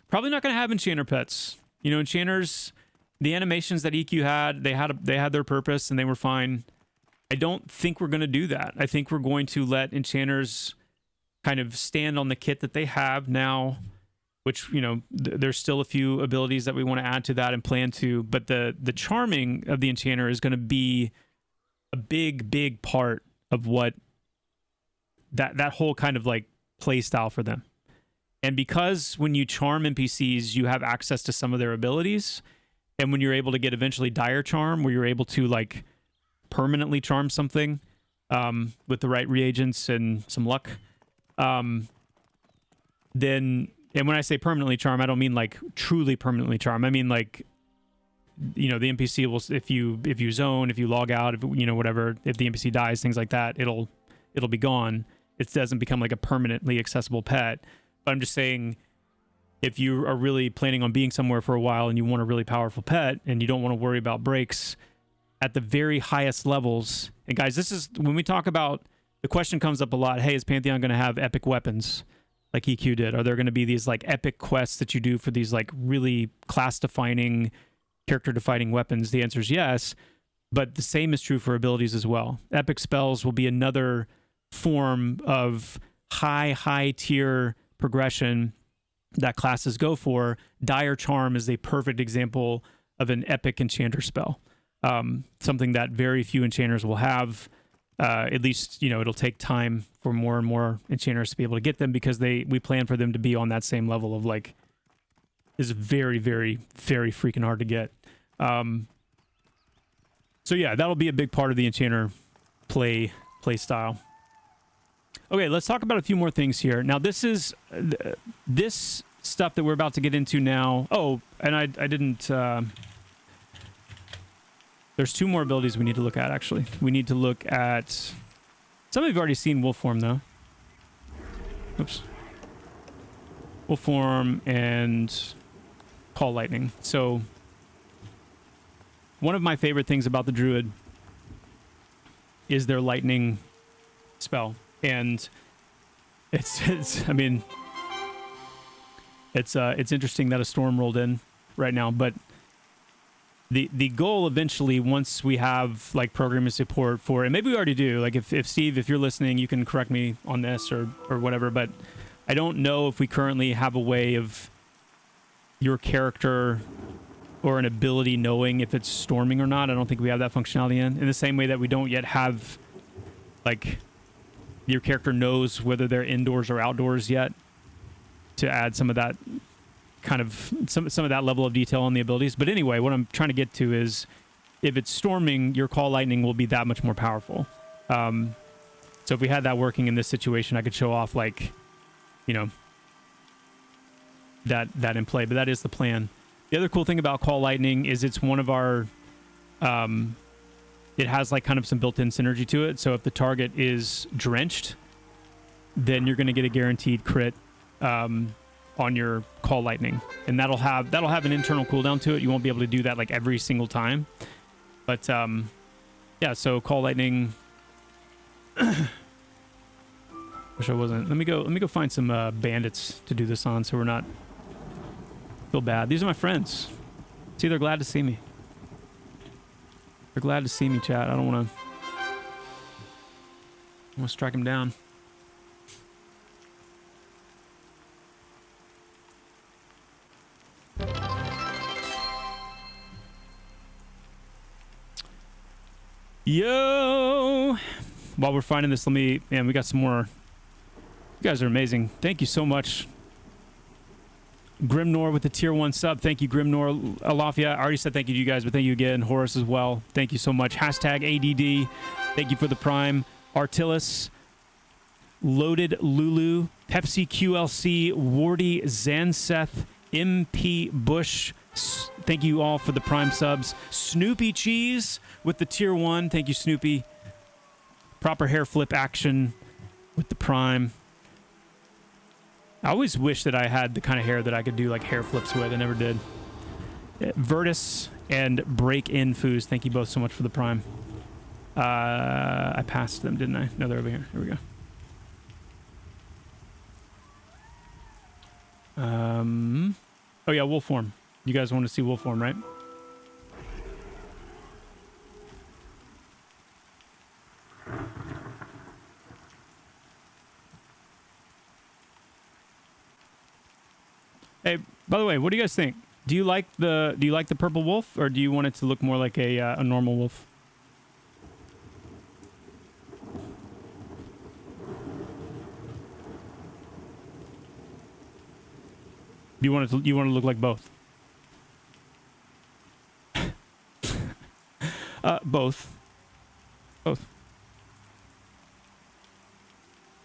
Probably not going to have enchanter pets. Enchanters, the animations that EQ had, they had their purpose and they were fine. I don't think we're going to do that. I think we're going to let enchanters kind of stand on the kit that they have now, which, there's still a few abilities that we want to add to that and plan to, but the charming of the enchanter is going to be a big part of what that whole kind of like play style for them. And because when you charm NPCs, you have access to some of their abilities, and when you're able to get eventually dire charm, where you're able to like permanently charm something with the right reagents and some luck, then, and when I say permanently charm, I don't mean like truly permanently charm. I mean like, you know, the NPC will, if you zone, if you log out, if, you know, whatever, if the NPC dies, things like that, it'll be gone. It doesn't become like a permanently accessible pet. But I'm just saying, if you are really planning on being somewhere for a while and you want a really powerful pet and you don't want to worry about breaks at the very highest levels, and guys, this is when we talk about, the question comes up a lot, hey, is Pantheon going to have epic weapons like EQ did? Are there going to be these like epic quests that you do for these like really class defining, character defining weapons? The answer is yes, but the same is true for abilities as well. Epic spells will be another form of high tier progression that classes go for. Dire Charm is a perfect example of an epic enchanter spell, something that very few enchanters will have. At least, you know, it'll take time for more and more enchanters to be able to get them, because we plan for them to be on that same level of like, is very freaking hard to get. So yeah, that'll be a big part of the enchanter play style. Okay, let's talk about a few more things here. Now, this is this stuff that we're about to get into now. Oh, and I didn't. There's two more abilities we need to look at, actually. We need to look at. Some of you have already seen Wolf Form, though. Oops. Wolf Form and Call Lightning. So, one of my favorite things about the Druid is their lightning spell. And it's I mean, it's interesting that a storm rolled in right now, but the goal eventually, once we have like programming support for, and maybe we already do, like if Steve, if you're listening, you can correct me on this or whatever, but I don't know if we currently have a way of your character or an ability knowing if it's storming or not. I don't think we have that functionality in the same way that we don't yet have like your character knows whether they're indoors or outdoors yet, to add some of that kind of some of that level of detail on the abilities. But anyway, what I'm trying to get to is, if it's storming, your Call Lightning will be that much more powerful. So if we had that working in this situation, I could show off like, you know, that in play. But that is the plan. The other cool thing about Call Lightning is it's one of our it has like kind of some built-in synergy to it. So if the target is drenched, then you're going to get a guaranteed crit on your Call Lightning, and that'll have an internal cooldown to it. You won't be able to do that like every single time, but yeah. So Call Lightning. Wish I wasn't. Let me go find some bandits to do this on, so we're not feel bad. These are my friends. See, they're glad to see me. They're glad to see me, chat. I don't want to strike him down. Yo! While we're finding this, man, we got some more. You guys are amazing. Thank you so much. Grimnor with the tier 1 sub. Thank you, Grimnor. Alafia, I already said thank you to you guys, but thank you again. Horace as well. Thank you so much. Hashtag ADD. Thank you for the prime. Artillis, Loaded Lulu, Pepsi QLC, Wardy, Zanseth, MP Bush. Thank you all for the prime subs. Snoopy Cheese with the tier 1. Thank you, Snoopy. Proper hair flip action with the prime. I always wish that I had the kind of hair that I could do like hair flips with. I never did. Vertus and Break In Foos. Thank you both so much for the prime. I passed them, didn't I? No, they're over here. Here we go. Oh yeah, wolf form. You guys want to see wolf form, right? Hey, by the way, what do you guys think? Do you like the purple wolf, or do you want it to look more like a normal wolf? You want it to look like both? Both. Both.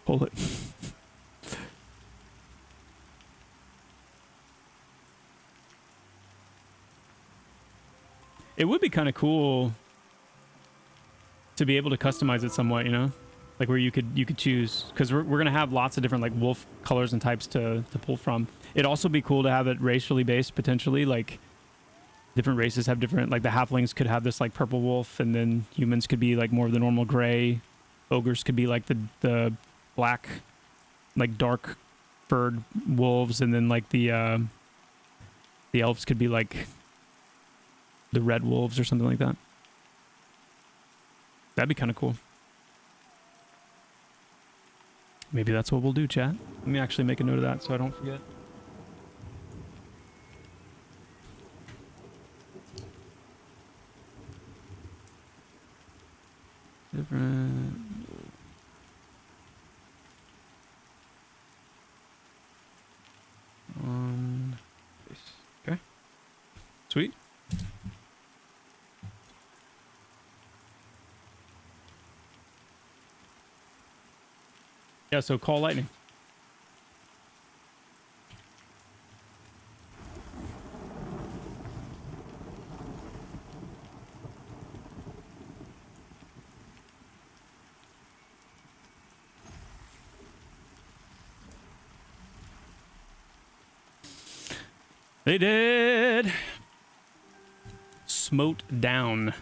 Pull it. It would be kind of cool to be able to customize it somewhat, you know, like where you could choose, because we're gonna have lots of different like wolf colors and types to pull from. It'd also be cool to have it racially based potentially, like different races have different, like the halflings could have this like purple wolf, and then humans could be like more of the normal gray. Ogres could be like the black, like dark furred wolves, and then like the elves could be like the red wolves or something like that. That'd be kind of cool. Maybe that's what we'll do, chat. Let me actually make a note of that so I don't forget. Different. Okay. Sweet. Yeah, so call lightning. They did. Smote down.